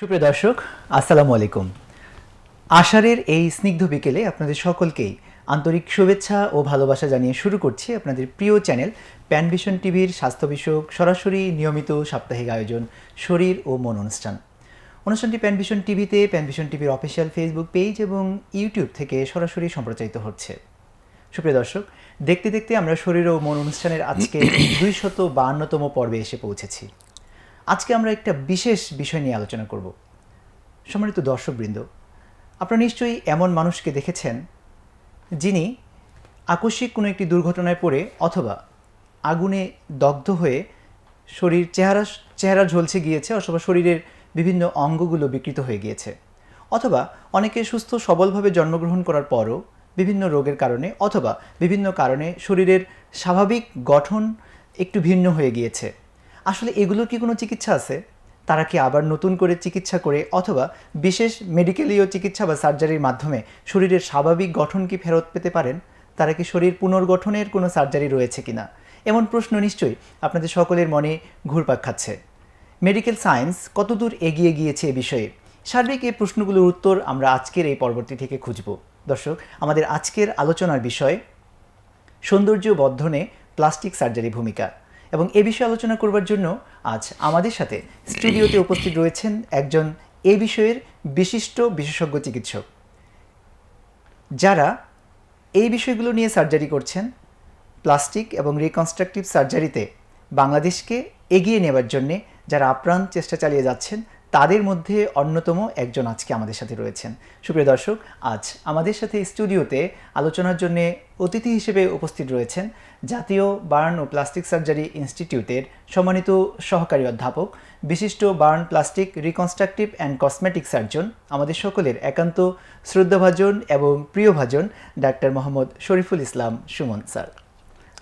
সুপ্রিয় দর্শক, আসসালামু আলাইকুম। আষাঢ়ের এই স্নিগ্ধ বিকেলে আপনাদের সকলকেই আন্তরিক শুভেচ্ছা ও ভালোবাসা জানিয়ে শুরু করছি আপনাদের প্রিয় চ্যানেল প্যানভিশন টিভির স্বাস্থ্য বিষয়ক সরাসরি নিয়মিত সাপ্তাহিক আয়োজন শরীর ও মন অনুষ্ঠানটি প্যানভিশন টিভিতে, প্যানভিশন টিভির অফিসিয়াল ফেসবুক পেজ এবং ইউটিউব থেকে সরাসরি সম্প্রচারিত হচ্ছে। সুপ্রিয় দর্শক, দেখতে দেখতে আমরা শরীর ও মন অনুষ্ঠানের আজকে 252তম পর্বে এসে পৌঁছেছি। আজকে আমরা একটা বিশেষ বিষয় নিয়ে আলোচনা করব। সম্মানিত দর্শকবৃন্দ, আপনারা নিশ্চয়ই এমন মানুষকে দেখেছেন যিনি আকস্মিক কোনো একটি দুর্ঘটনায় পড়ে অথবা আগুনে দগ্ধ হয়ে চেহারা ঝলসে গিয়েছে, অথবা শরীরের বিভিন্ন অঙ্গগুলো বিকৃত হয়ে গিয়েছে, অথবা অনেকে সুস্থ সবলভাবে জন্মগ্রহণ করার পরও বিভিন্ন রোগের কারণে অথবা বিভিন্ন কারণে শরীরের স্বাভাবিক গঠন একটু ভিন্ন হয়ে গিয়েছে। আসলে এগুলোর কি কোনো চিকিৎসা আছে? তারা কি আবার নতুন করে চিকিৎসা করে অথবা বিশেষ মেডিকেলীয় চিকিৎসা বা সার্জারির মাধ্যমে শরীরের স্বাভাবিক গঠন কি ফেরত পেতে পারেন? তারা কি শরীর পুনর্গঠনের কোনো সার্জারি রয়েছে কিনা? এমন প্রশ্ন নিশ্চয়ই আপনাদের সকলের মনে ঘুরপাক খাচ্ছে। মেডিকেল সায়েন্স কতদূর এগিয়ে গিয়েছে এ বিষয়ে? সার্বিক এই প্রশ্নগুলোর উত্তর আমরা আজকের এই পর্বটি থেকে খুঁজব। দর্শক, আমাদের আজকের আলোচনার বিষয় সৌন্দর্য বর্ধনে প্লাস্টিক সার্জারি ভূমিকা, এবং এ বিষয়ে আলোচনা করবার জন্য আজ আমাদের সাথে স্টুডিওতে উপস্থিত রয়েছেন একজন এ বিষয়ের বিশিষ্ট বিশেষজ্ঞ চিকিৎসক, যারা এই বিষয়গুলো নিয়ে সার্জারি করছেন। প্লাস্টিক এবং রিকনস্ট্রাকটিভ সার্জারিতে বাংলাদেশকে এগিয়ে নেবার জন্যে যারা আপ্রাণ চেষ্টা চালিয়ে যাচ্ছেন, তাদের মধ্যে অন্যতম একজন আজকে আমাদের সাথে রয়েছেন। সুপ্রিয় দর্শক, আজ আমাদের সাথে স্টুডিওতে আলোচনার জন্য অতিথি হিসেবে উপস্থিত রয়েছেন জাতীয় বার্ন ও প্লাস্টিক সার্জারি ইনস্টিটিউটের সম্মানিত সহকারী অধ্যাপক, বিশিষ্ট burn, plastic, reconstructive and cosmetic surgeon, আমাদের সকলের একান্ত শ্রদ্ধাভাজন এবং প্রিয়ভাজন ডাক্তার মোহাম্মদ শরীফুল ইসলাম সুমন স্যার।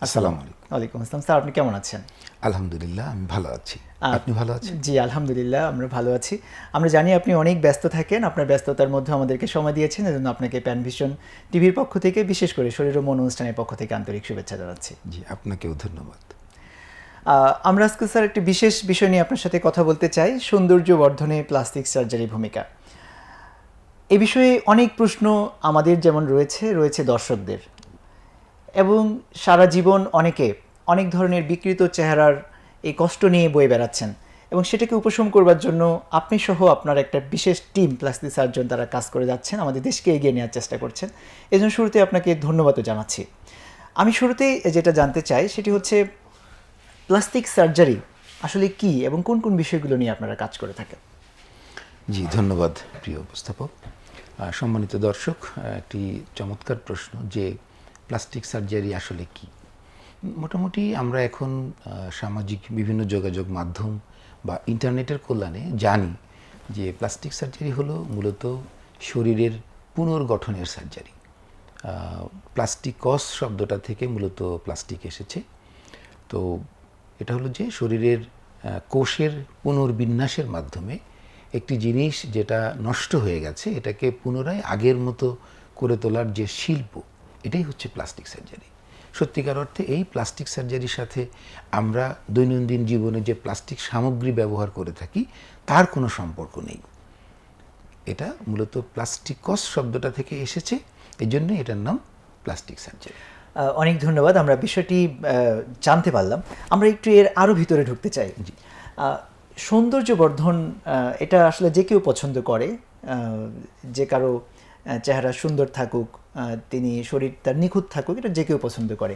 আসসালামু আলাইকুম। ওয়ালাইকুম আসসালাম স্যার, আপনি কেমন আছেন? আলহামদুলিল্লাহ, আমি ভালো আছি। আপনি ভালো আছেন? জি আলহামদুলিল্লাহ, আমরা ভালো আছি। আমরা জানি আপনি অনেক ব্যস্ত থাকেন, আপনার ব্যস্ততার মধ্যে আমাদেরকে সময় দিয়েছেন, এজন্য আপনাকে প্যানভিশন টিভির পক্ষ থেকে, বিশেষ করে শরীর ও মন অনুষ্ঠানের পক্ষ থেকে আন্তরিক শুভেচ্ছা জানাচ্ছি। জি, আপনাকেও ধন্যবাদ। আমরা আজকে স্যার একটি বিশেষ বিষয় নিয়ে আপনার সাথে কথা বলতে চাই, সৌন্দর্য বর্ধনে প্লাস্টিক সার্জারির ভূমিকা। এ বিষয়ে অনেক প্রশ্ন আমাদের যেমন রয়েছে দর্শকদের, এবং সারা জীবন অনেকে অনেক ধরনের বিকৃত চেহারার এই কষ্ট নিয়ে বয়ে বেড়াচ্ছেন, এবং সেটাকে উপশম করবার জন্য আপনি সহ আপনার একটা বিশেষ টিম প্লাস্টিক সার্জন তারা কাজ করে যাচ্ছেন, আমাদের দেশকে এগিয়ে নেওয়ার চেষ্টা করছেন। এই জন্য শুরুতে আপনাকে ধন্যবাদও জানাচ্ছি। আমি শুরুতেই যেটা জানতে চাই সেটি হচ্ছে প্লাস্টিক সার্জারি আসলে কি এবং কোন কোন বিষয়গুলো নিয়ে আপনারা কাজ করে থাকেন? জি, ধন্যবাদ প্রিয় উপস্থাপক। সম্মানিত দর্শক, একটি চমৎকার প্রশ্ন যে প্লাস্টিক সার্জারি আসলে কি। মোটামুটি আমরা এখন সামাজিক বিভিন্ন যোগাযোগ মাধ্যম বা ইন্টারনেটের কল্যাণে জানি যে প্লাস্টিক সার্জারি হলো মূলত শরীরের পুনর্গঠনের সার্জারি। প্লাস্টিকস শব্দটা থেকে মূলত প্লাস্টিক এসেছে। তো এটা হলো যে শরীরের কোষের পুনর্বিন্যাসের মাধ্যমে একটি জিনিস যেটা নষ্ট হয়ে গেছে এটাকে পুনরায় আগের মতো করে তোলার যে শিল্প, এটাই হচ্ছে প্লাস্টিক সার্জারি। সত্যিকার অর্থে এই প্লাস্টিক সার্জারির সাথে আমরা দৈনন্দিন জীবনে যে প্লাস্টিক সামগ্রী ব্যবহার করে থাকি তার কোনো সম্পর্ক নেই। এটা মূলত প্লাস্টিকস শব্দটা থেকে এসেছে, এই জন্য এটার নাম প্লাস্টিক সার্জারি। অনেক ধন্যবাদ, আমরা বিষয়টি জানতে পারলাম। আমরা একটু এর আরও ভিতরে ঢুকতে চাই। সৌন্দর্য বর্ধন এটা আসলে যে কেউ পছন্দ করে, যে কারো চেহারা সুন্দর থাকুক, তিনি শরীর তার নিখুঁত থাকুক, এটা যে কেউ পছন্দ করে।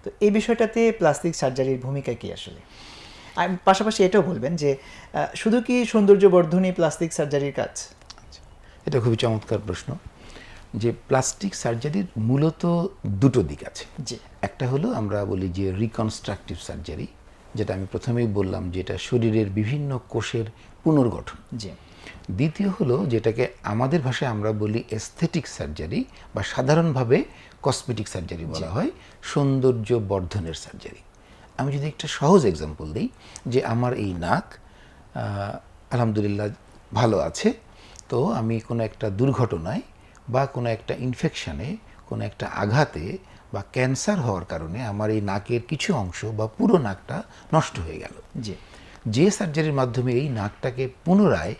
তো এই বিষয়টাতে প্লাস্টিক সার্জারির ভূমিকা কি আসলে? আর পাশাপাশি এটাও বলবেন যে শুধু কি সৌন্দর্য বর্ধনই প্লাস্টিক সার্জারির কাজ? এটা খুবই চমৎকার প্রশ্ন। যে প্লাস্টিক সার্জারির মূলত দুটো দিক আছে। জি, একটা হলো আমরা বলি যে রিকনস্ট্রাকটিভ সার্জারি, যেটা আমি প্রথমেই বললাম যেটা শরীরের বিভিন্ন কোষের পুনর্গঠন। জি। দ্বিতীয় হলো যেটাকে আমাদের ভাষায় আমরা বলি এস্থেটিক সার্জারি বা সাধারণভাবে কসমেটিক সার্জারি বলা হয়, সৌন্দর্য বর্ধনের সার্জারি। আমি যদি একটা সহজ এক্সাম্পল দিই, যে আমার এই নাক আলহামদুলিল্লাহ ভালো আছে, তো আমি কোনো একটা দুর্ঘটনায় বা কোনো একটা ইনফেকশানে, কোনো একটা আঘাতে বা ক্যান্সার হওয়ার কারণে আমার এই নাকের কিছু অংশ বা পুরো নাকটা নষ্ট হয়ে গেল। জি। যে সার্জারির মাধ্যমে এই নাকটাকে পুনরায়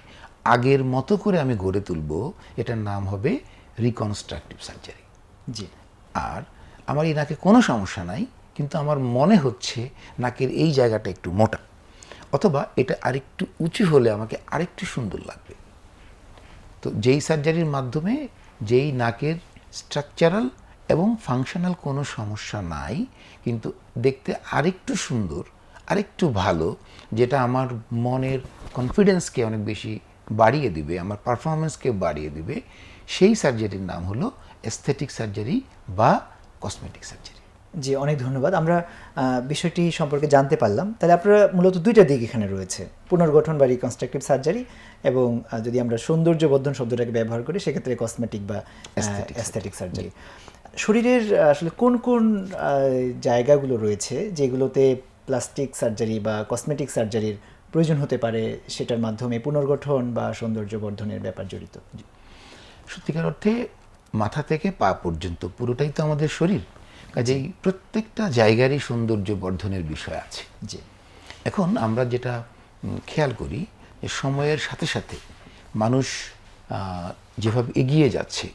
আগের মতো করে আমি গড়ে তুলব, এটার নাম হবে রিকনস্ট্রাকটিভ সার্জারি। জি, আর আমার এই নাকে কোনো সমস্যা নাই, কিন্তু আমার মনে হচ্ছে নাকের এই জায়গাটা একটু মোটা, অথবা এটা আরেকটু উঁচু হলে আমাকে আরেকটু সুন্দর লাগবে। তো যেই সার্জারির মাধ্যমে যেই নাকের স্ট্রাকচারাল এবং ফাংশনাল কোনো সমস্যা নাই, কিন্তু দেখতে আরেকটু সুন্দর, আরেকটু ভালো, যেটা আমার মনের কনফিডেন্সকে অনেক বেশি বাড়িয়ে দিবে, আমার পারফরমেন্সকে বাড়িয়ে দিবে, সেই সার্জারির নাম হলো এস্থেটিক সার্জারি বা কসমেটিক সার্জারি। জি, অনেক ধন্যবাদ। আমরা বিষয়টি সম্পর্কে জানতে পারলাম। তাহলে আপনারা মূলত দুইটা দিক এখানে রয়েছে, পুনর্গঠন বা রিকনস্ট্রাকটিভ সার্জারি, এবং যদি আমরা সৌন্দর্যবর্ধন শব্দটাকে ব্যবহার করি সেক্ষেত্রে কসমেটিক বা অ্যাস্থেটিক সার্জারি। শরীরের আসলে কোন কোন জায়গাগুলো রয়েছে যেগুলোতে প্লাস্টিক সার্জারি বা কসমেটিক সার্জারির প্রয়োজন হতে পারে, সেটার মাধ্যমে পুনর্গঠন বা সৌন্দর্যবর্ধনের ব্যাপার জড়িত? সত্যিকার অর্থে মাথা থেকে পা পর্যন্ত পুরোটাই তো আমাদের শরীর, কাজেই প্রত্যেকটা জায়গারই সৌন্দর্য বর্ধনের বিষয় আছে। জি, এখন আমরা যেটা খেয়াল করি যে সময়ের সাথে সাথে মানুষ যেভাবে এগিয়ে যাচ্ছে,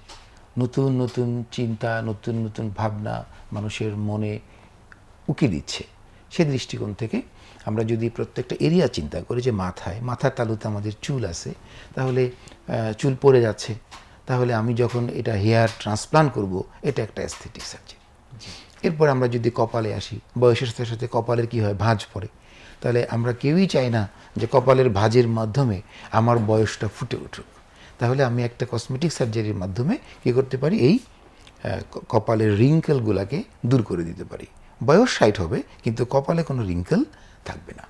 নতুন নতুন চিন্তা, নতুন নতুন ভাবনা মানুষের মনে উকি দিচ্ছে, সে দৃষ্টিকোণ থেকে আমরা যদি প্রত্যেকটা এরিয়া চিন্তা করি, যে মাথার তালুতে আমাদের চুল আছে, তাহলে চুল পড়ে যাচ্ছে, তাহলে আমি যখন এটা হেয়ার ট্রান্সপ্লান্ট করব, এটা একটা অ্যাস্থেটিক সার্জারি। এরপর আমরা যদি কপালে আসি, বয়সের সাথে সাথে কপালের কী হয়, ভাঁজ পড়ে, তাহলে আমরা কেউই চাই না যে কপালের ভাঁজের মাধ্যমে আমার বয়সটা ফুটে উঠুক। তাহলে আমি একটা কসমেটিক সার্জারির মাধ্যমে কী করতে পারি, এই কপালের রিঙ্কেলগুলোকে দূর করে দিতে পারি। বয়স 60 হবে, কিন্তু কপালে কোনো রিঙ্কেল থাকবে না।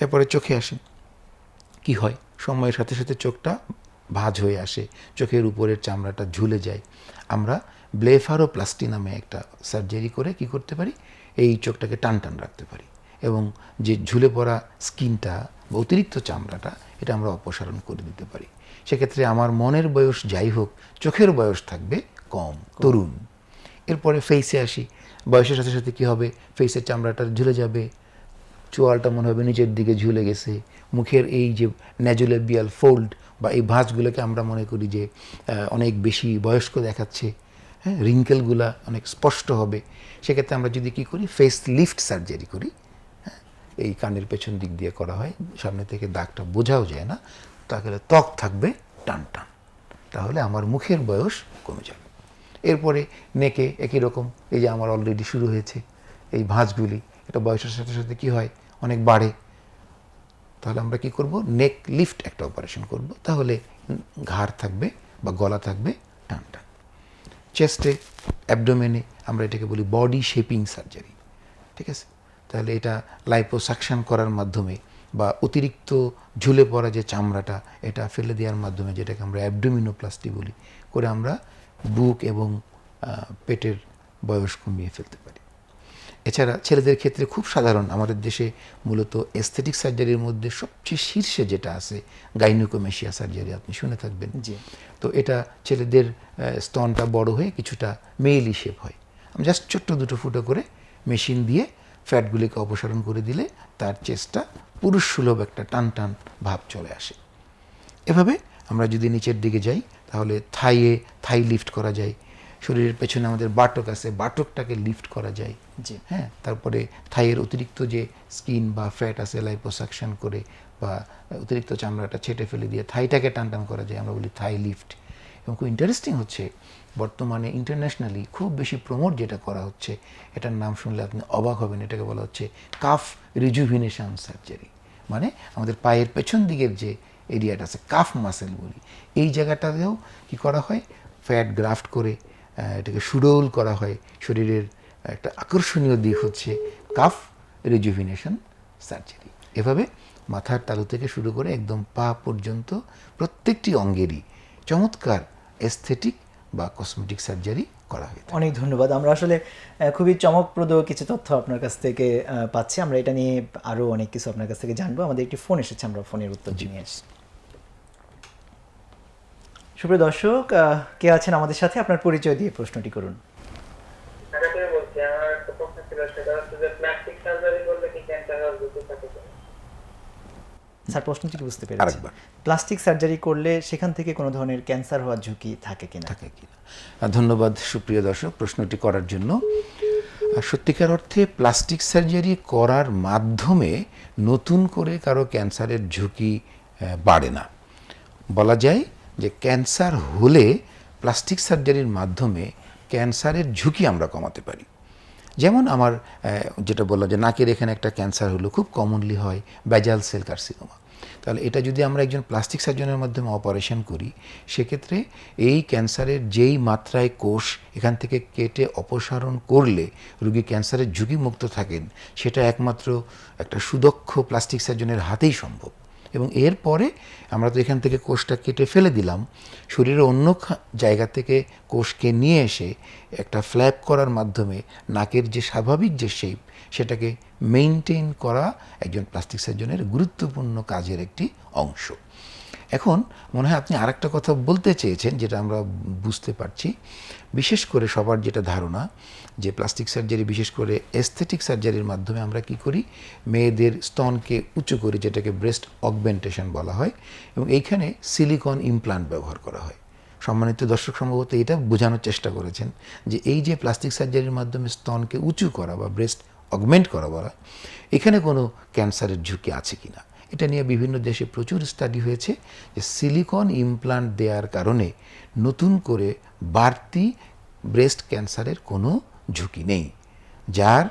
এরপরে চোখে আসে, কি হয়, সময়ের সাথে সাথে চোখটা ভাঁজ হয়ে আসে, চোখের উপরের চামড়াটা ঝুলে যায়। আমরা ব্লেফারোপ্লাস্টি নামে একটা সার্জারি করে কি করতে পারি, এই চোখটাকে টান টান রাখতে পারি, এবং যে ঝুলে পড়া স্কিনটা বা অতিরিক্ত চামড়াটা, এটা আমরা অপসারণ করে দিতে পারি। সেক্ষেত্রে আমার মনের বয়স যাই হোক, চোখের বয়স থাকবে কম, তরুণ। এরপরে ফেসে আসি, বয়সের সাথে সাথে কী হবে, ফেসের চামড়াটা ঝুলে যাবে, চোয়ালটা মনে হবে নিচের দিকে ঝুলে গেছে, মুখের এই যে ন্যাজোলেবিয়াল ফোল্ড বা এই ভাঁজগুলোকে আমরা মনে করি যে অনেক বেশি বয়স্ক দেখাচ্ছে, হ্যাঁ, রিঙ্কেলগুলা অনেক স্পষ্ট হবে। সেক্ষেত্রে আমরা যদি কী করি, ফেস লিফট সার্জারি করি, হ্যাঁ, এই কানের পেছন দিক দিয়ে করা হয়, সামনে থেকে দাগটা বোঝাও যায় না, তাহলে ত্বক থাকবে টান টান, তাহলে আমার মুখের বয়স কমে যাবে। এরপরে নেকে একই রকম, এই যে আমার অলরেডি শুরু হয়েছে এই ভাঁজগুলি, এটা বয়সের সাথে সাথে কী হয়, অনেক বাড়ে, তাহলে আমরা কি করব, নেক লিফট একটা অপারেশন করব, তাহলে ঘাড় থাকবে বা গলা থাকবে টান টান। চেস্টে, অ্যাবডোমেনে আমরা এটাকে বলি বডি শেপিং সার্জারি, ঠিক আছে। তাহলে এটা লাইপোসাকশন করার মাধ্যমে বা অতিরিক্ত ঝুলে পড়া যে চামড়াটা, এটা ফেলে দেওয়ার মাধ্যমে, যেটাকে আমরা অ্যাবডোমিনোপ্লাস্টি বলি, করে আমরা বুক এবং পেটের বয়স কমিয়ে ফেলতে পারি। এছাড়া ছেলেদের ক্ষেত্রে খুব সাধারণ, আমাদের দেশে মূলত এস্থেটিক সার্জারির মধ্যে সবচেয়ে শীর্ষে যেটা আছে, গাইনোকোমেশিয়া সার্জারি, আপনি শুনে থাকবেন। জি, তো এটা ছেলেদের স্তনটা বড় হয়ে কিছুটা মেইলি শেপ হয়, আমি জাস্ট ছোট্ট দুটো ফুটো করে মেশিন দিয়ে ফ্যাটগুলিকে অপসারণ করে দিলে তার চেস্টটা পুরুষ সুলভ একটা টান টান ভাব চলে আসে। এভাবে আমরা যদি নিচের দিকে যাই, তাহলে থাই লিফট করা যায়, শরীরের পেছনে আমাদের বাটক আছে, বাটকটাকে লিফট করা যায়, জি, হ্যাঁ। তারপরে থাইয়ের অতিরিক্ত যে স্কিন বা ফ্যাট আছে, লাইপোসাকশন করে বা অতিরিক্ত চামড়াটা ছেটে ফেলে দিয়ে থাইটাকে টান টান করা যায়, আমরা বলি থাই লিফট। এবং খুব ইন্টারেস্টিং হচ্ছে, বর্তমানে ইন্টারন্যাশনালি খুব বেশি প্রমোট যেটা করা হচ্ছে, এটার নাম শুনলে আপনি অবাক হবেন, এটাকে বলা হচ্ছে কাফ রিজুভিনেশন সার্জারি। মানে আমাদের পায়ের পেছন দিকের যে এরিয়াটা আছে, কাফ মাসেল বলি, এই জায়গাটাতেও কি করা হয়, ফ্যাট গ্রাফট করে এটাকে সুডৌল করা হয়। শরীরের একটা আকর্ষণীয় দিক হচ্ছে কাফ রিজুভিনেশন সার্জারি। এভাবে মাথার তালু থেকে শুরু করে একদম পা পর্যন্ত প্রত্যেকটি অঙ্গেরই চমৎকার এস্থেটিক বা কসমেটিক সার্জারি করা হয়ে থাকে। অনেক ধন্যবাদ। আমরা আসলে খুবই চমকপ্রদ কিছু তথ্য আপনার কাছ থেকে পাচ্ছি। আমরা এটা নিয়ে আরও অনেক কিছু আপনার কাছ থেকে জানবো। আমাদের একটি ফোন এসেছে, আমরা ফোনের উত্তর নিয়ে আসছি। সুপ্রিয় দর্শক, কে আছেন আমাদের সাথে, আপনার পরিচয় দিয়ে প্রশ্নটি করুন। স্যার প্রশ্নটি কি বুঝতে পেরেছি? আরেকবার। প্লাস্টিক সার্জারি করলে সেখান থেকে কোনো ধরনের ক্যান্সার হওয়ার ঝুঁকি থাকে কিনা? থাকে কিনা। ধন্যবাদ সুপ্রিয় দর্শক প্রশ্নটি করার জন্য। সত্যিকার অর্থে প্লাস্টিক সার্জারি করার মাধ্যমে নতুন করে কারো ক্যান্সারের ঝুঁকি বাড়ে না। বলা যায় যে ক্যান্সার হলে প্লাস্টিক সার্জারির মাধ্যমে ক্যান্সারের ঝুঁকি আমরা কমাতে পারি। যেমন আমার যেটা বললাম যে নাকের এখানে একটা ক্যান্সার হলো, খুব কমনলি হয় বেজাল সেল কার্সিনোমা। তাহলে এটা যদি আমরা একজন প্লাস্টিক সার্জনের মাধ্যমে অপারেশন করি, সেক্ষেত্রে এই ক্যান্সারের যেই মাত্রায় কোষ এখান থেকে কেটে অপসারণ করলে রোগী ক্যান্সারের ঝুঁকিমুক্ত থাকেন, সেটা একমাত্র একটা সুদক্ষ প্লাস্টিক সার্জনের হাতেই সম্ভব। এবং এরপরে আমরা তো এখান থেকে কোষটা কেটে ফেলে দিলাম, শরীরের অন্য জায়গা থেকে কোষকে নিয়ে এসে একটা ফ্ল্যাপ করার মাধ্যমে নাকের যে স্বাভাবিক যে শেপ সেটাকে মেইনটেইন করা একজন প্লাস্টিক সার্জনের গুরুত্বপূর্ণ কাজের একটি অংশ। এখন মনে হয় আপনি আরেকটা কথা বলতে চেয়েছেন, যেটা আমরা বুঝতে পারছি। বিশেষ করে সবার যেটা ধারণা যে প্লাস্টিক সার্জারি, বিশেষ করে এস্থেটিক সার্জারির মাধ্যমে আমরা কি করি, মেয়েদের স্তনকে উঁচু করি, যেটাকে ব্রেস্ট অগমেন্টেশন বলা হয়, এবং এইখানে সিলিকন ইমপ্লান্ট ব্যবহার করা হয়। সম্মানিত দর্শক সম্ভবত এটা বোঝানোর চেষ্টা করেছেন যে এই যে প্লাস্টিক সার্জারির মাধ্যমে স্তনকে উঁচু করা বা ব্রেস্ট অগমেন্ট করা বলা, এখানে কোনো ক্যান্সারের ঝুঁকি আছে কিনা। এটা নিয়ে বিভিন্ন দেশে প্রচুর স্টাডি হয়েছে যে সিলিকন ইমপ্লান্ট দেওয়ার কারণে নতুন করে বাড়তি ব্রেস্ট ক্যান্সারের কোনো ঝুঁকি নেই। যার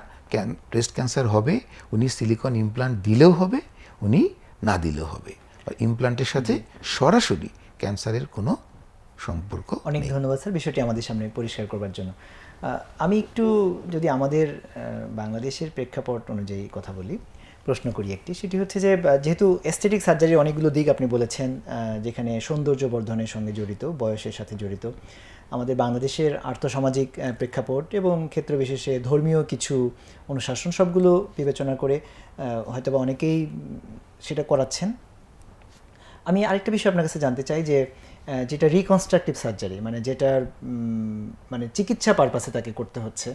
ব্রেস্ট ক্যান্সার হবে উনি সিলিকন ইমপ্লান্ট দিলেও হবে, উনি না দিলেও হবে। আর ইমপ্লান্টের সাথে সরাসরি ক্যান্সারের কোনো সম্পর্ক অনেক নেই। ধন্যবাদ স্যার বিষয়টি আমাদের সামনে পরিষ্কার করবার জন্য। আমি একটু যদি আমাদের বাংলাদেশের প্রেক্ষাপট অনুযায়ী কথা বলি, প্রশ্ন করি একটি, সেটি হচ্ছে যে যেহেতু এস্থেটিক সার্জারির অনেকগুলো দিক আপনি বলেছেন, যেখানে সৌন্দর্য বর্ধনের সঙ্গে জড়িত, বয়সের সাথে জড়িত, আমাদের বাংলাদেশের আর্থসামাজিক প্রেক্ষাপট এবং ক্ষেত্র বিশেষে ধর্মীয় কিছু অনুশাসন সবগুলো বিবেচনা করে হয়তোবা অনেকেই সেটা করাচ্ছেন। আমি আরেকটা বিষয় আপনার কাছে জানতে চাই যে যেটা রিকনস্ট্রাকটিভ সার্জারি, মানে যেটার মানে চিকিৎসা পারপাসে তাকে করতে হচ্ছে,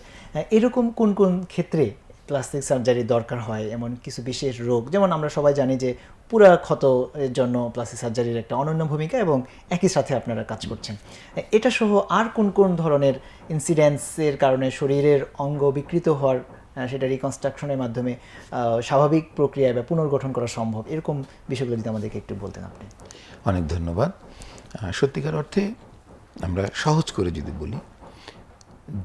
এরকম কোন কোন ক্ষেত্রে প্লাস্টিক সার্জারি দরকার হয়? এমন কিছু বিশেষ রোগ, যেমন আমরা সবাই জানি যে পুরা ক্ষতের জন্য প্লাস্টিক সার্জারির একটা অনন্য ভূমিকা এবং একই সাথে আপনারা কাজ করছেন। এটা সহ আর কোন কোন ধরনের ইনসিডেন্সের কারণে শরীরের অঙ্গ বিকৃত হওয়ার, সেটা রিকনস্ট্রাকশনের মাধ্যমে স্বাভাবিক প্রক্রিয়ায় বা পুনর্গঠন করা সম্ভব, এরকম বিষয়গুলো যদি আমাদেরকে একটু বলতেন আপনি। অনেক ধন্যবাদ। সত্যিকার অর্থে আমরা সহজ করে যদি বলি,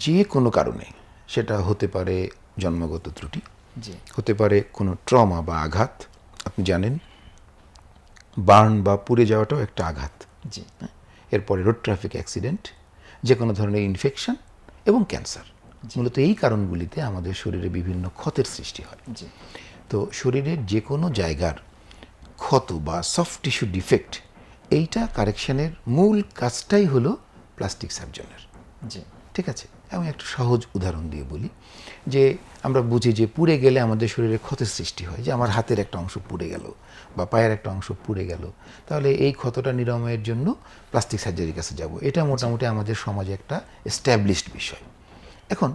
যে কোনো কারণে, সেটা হতে পারে জন্মগত ত্রুটি, হতে পারে কোনো ট্রমা বা আঘাত, আপনি জানেন বার্ন বা পুড়ে যাওয়াটাও একটা আঘাত, জি, এরপরে রোড ট্রাফিক অ্যাক্সিডেন্ট, যে কোনো ধরনের ইনফেকশন এবং ক্যান্সার, মূলত এই কারণগুলিতে আমাদের শরীরে বিভিন্ন ক্ষতের সৃষ্টি হয়। জি, তো শরীরের যে কোনো জায়গার ক্ষত বা সফট টিস্যু ডিফেক্ট, এইটা কারেকশনের মূল কাজটাই হলো প্লাস্টিক সার্জনের। জি, ঠিক আছে। আমি একটা সহজ উদাহরণ দিয়ে বলি যে আমরা বুঝি যে পুড়ে গেলে আমাদের শরীরে ক্ষতের সৃষ্টি হয়, যে আমার হাতের একটা অংশ পুড়ে গেল বা পায়ের একটা অংশ পুড়ে গেল, তাহলে এই ক্ষতটা নিরাময়ের জন্য প্লাস্টিক সার্জারির কাছে যাব। এটা মোটামুটি আমাদের সমাজে একটা এস্টাবলিশড বিষয়। এখন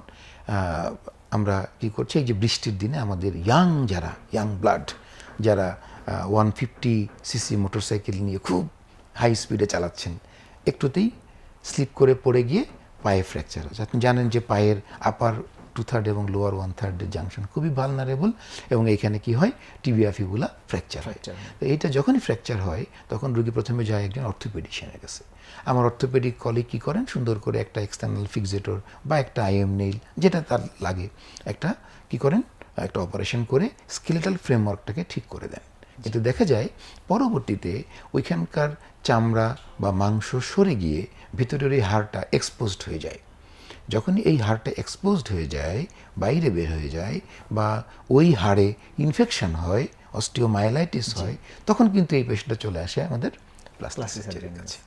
আমরা কী করছি, এই যে বৃষ্টির দিনে আমাদের ইয়াং ব্লাড যারা 150 সিসি মোটরসাইকেল নিয়ে খুব হাই স্পিডে চালাচ্ছেন, একটুতেই স্লিপ করে পড়ে গিয়ে পায়ে ফ্র্যাকচার হচ্ছে। আপনি জানেন যে পায়ের আপার 2/3 এবং লোয়ার 1/3 জাংশন খুবই ভালনারেবল, এবং এইখানে কি হয়, টিবিয়া ফিবুলা ফ্র্যাকচার হয়। তো এইটা যখনই ফ্র্যাকচার হয় তখন রোগী প্রথমে যায় একজন অর্থোপেডিশিয়ানের কাছে। আমার অর্থোপেডিক কলিগ কী করেন, সুন্দর করে একটা এক্সটার্নাল ফিক্সেটর বা একটা আইএম নেইল, যেটা তার লাগে, একটা কী করেন, একটা অপারেশন করে স্কেলেটাল ফ্রেমওয়ার্কটাকে ঠিক করে দেন। কিন্তু দেখা যায় পরবর্তীতে ওইখানকার চামড়া বা মাংস সরে গিয়ে ভিতরের এই হাড়টা এক্সপোজড হয়ে যায়। যখনই এই হাড়টা এক্সপোজড হয়ে যায়, বাইরে বের হয়ে যায়, বা ওই হাড়ে ইনফেকশন হয়, অস্টিওমাইলাইটিস হয়, তখন কিন্তু এই পেশেন্টটা চলে আসে আমাদের প্লাস্টিক সার্জারির কাছে।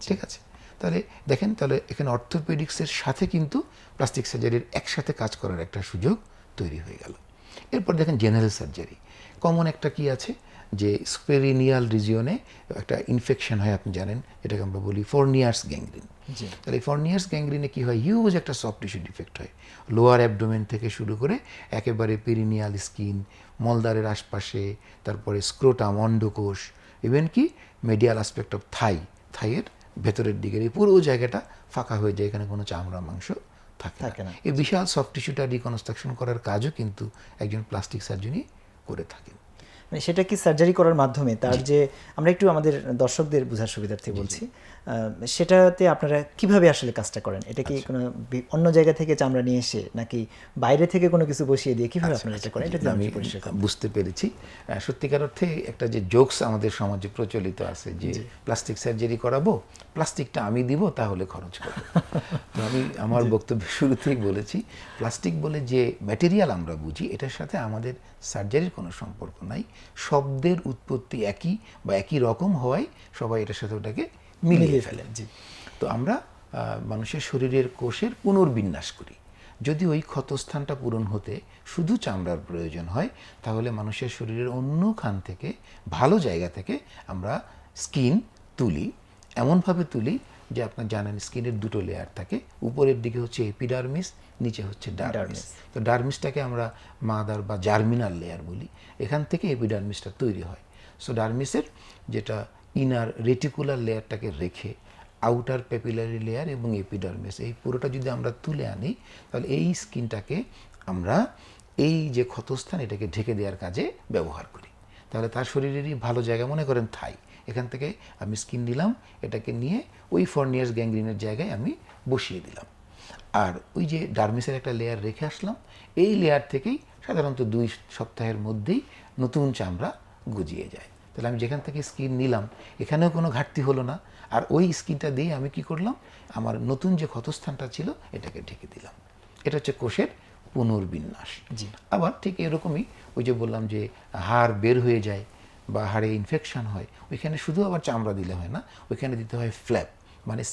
ঠিক আছে। তাহলে দেখেন, তাহলে এখানে অর্থোপেডিক্সের সাথে কিন্তু প্লাস্টিক সার্জারির একসাথে কাজ করার একটা সুযোগ তৈরি হয়ে গেল। এরপর দেখেন জেনারেল সার্জারি, কমন একটা কি আছে যে স্পেরিনিয়াল রিজিয়নে একটা ইনফেকশন হয়, আপনি জানেন, এটাকে আমরা বলি ফর্নিয়ার্স গ্যাংগ্রিন। জি। তাহলে এই ফর্নিয়ার্স গ্যাংগ্রিনে কি হয়, হিউজ একটা সফট টিস্যু ডিফেক্ট হয়, লোয়ার অ্যাবডোমেন থেকে শুরু করে একেবারে পেরিনিয়াল স্কিন, মলদ্বারের আশপাশে, তারপরে স্ক্রোটাম, অন্ডকোষ, ইভেন কি মিডিয়াল অ্যাসপেক্ট অফ থাইয়ের ভেতরের দিকের এই পুরো জায়গাটা ফাঁকা হয়ে যায়, এখানে কোনো চামড়া মাংস থাকে না। এই বিশাল সফট টিস্যুটা রিকনস্ট্রাকশন করার কাজও কিন্তু একজন প্লাস্টিক সার্জনই করে থাকেন। মানে সেটা কি সার্জারি করার মাধ্যমে তার যে, আমরা একটু আমাদের দর্শকদের বোঝার সুবিধার্থে বলছি, সেটাতে আপনারা কিভাবে আসলে কাজটা করেন? এটা কি কোনো অন্য জায়গা থেকে চামড়া নিয়ে এসে, নাকি বাইরে থেকে কোনো কিছু বসিয়ে দিয়ে কিভাবে আপনারা এটা করেন? এটা যদি আমি আমি পরিষ্কার করি। বুঝতে পেরেছি। সত্যিকার অর্থে একটা যে জোকস আমাদের সমাজে প্রচলিত আছে যে প্লাস্টিক সার্জারি করাবো, প্লাস্টিকটা আমি দিব, তাহলে খরচ করবো। তো আমি আমার বক্তব্যের শুরুতেই বলেছি, প্লাস্টিক বলে যে ম্যাটেরিয়াল আমরা বুঝি, এটার সাথে আমাদের সার্জারির কোনো সম্পর্ক নাই। শব্দের উৎপত্তি একই বা একই রকম হওয়ায় সবাই এটার সাথে ওটাকে মিলিয়ে ফেলেন। তো আমরা মানুষের শরীরের কোষের পুনর্বিন্যাস করি। যদি ওই ক্ষতস্থানটা পূরণ হতে শুধু চামড়ার প্রয়োজন হয়, তাহলে মানুষের শরীরের অন্য খান থেকে, ভালো জায়গা থেকে আমরা স্কিন তুলি, এমনভাবে তুলি যে আপনার জানেন স্কিনের দুটো লেয়ার থাকে, উপরের দিকে হচ্ছে এপিডার্মিস, নিচে হচ্ছে ডার্মিস। তো ডার্মিসটাকে আমরা মাদার বা জার্মিনাল লেয়ার বলি, এখান থেকে এপিডার্মিসটা তৈরি হয়। সো ডার্মিসের যেটা ইনার রেটিকুলার লেয়ারটাকে রেখে আউটার পেপিলারি লেয়ার এবং এপিডার্মিস, এই পুরোটা যদি আমরা তুলে আনি, তাহলে এই স্কিনটাকে আমরা এই যে ক্ষতস্থান, এটাকে ঢেকে দেওয়ার কাজে ব্যবহার করি। তাহলে তার শরীরেরই ভালো জায়গা, মনে করেন থাই, এখান থেকে আমি স্কিন নিলাম, এটাকে নিয়ে ওই ফর্নিয়ার্স গ্যাংগ্রিনের জায়গায় আমি বসিয়ে দিলাম, আর ওই যে ডার্মিসের একটা লেয়ার রেখে আসলাম, এই লেয়ার থেকেই সাধারণত 2 সপ্তাহের মধ্যেই নতুন চামড়া গজিয়ে যায়। তাহলে আমি যেখান থেকে স্কিন নিলাম, এখানেও কোনো ঘাটতি হলো না, আর ওই স্কিনটা দিয়ে আমি কি করলাম, আমার নতুন যে ক্ষতস্থানটা ছিল এটাকে ঢেকে দিলাম। এটা হচ্ছে কোষের পুনর্বিন্যাস। আবার ঠিক এরকমই ওই যে বললাম যে হাড় বের হয়ে যায় বা হাড়ে ইনফেকশন হয়, ওইখানে শুধু আবার চামড়া দিলে হয় না, ওইখানে দিতে হয় ফ্ল্যাপ, মানে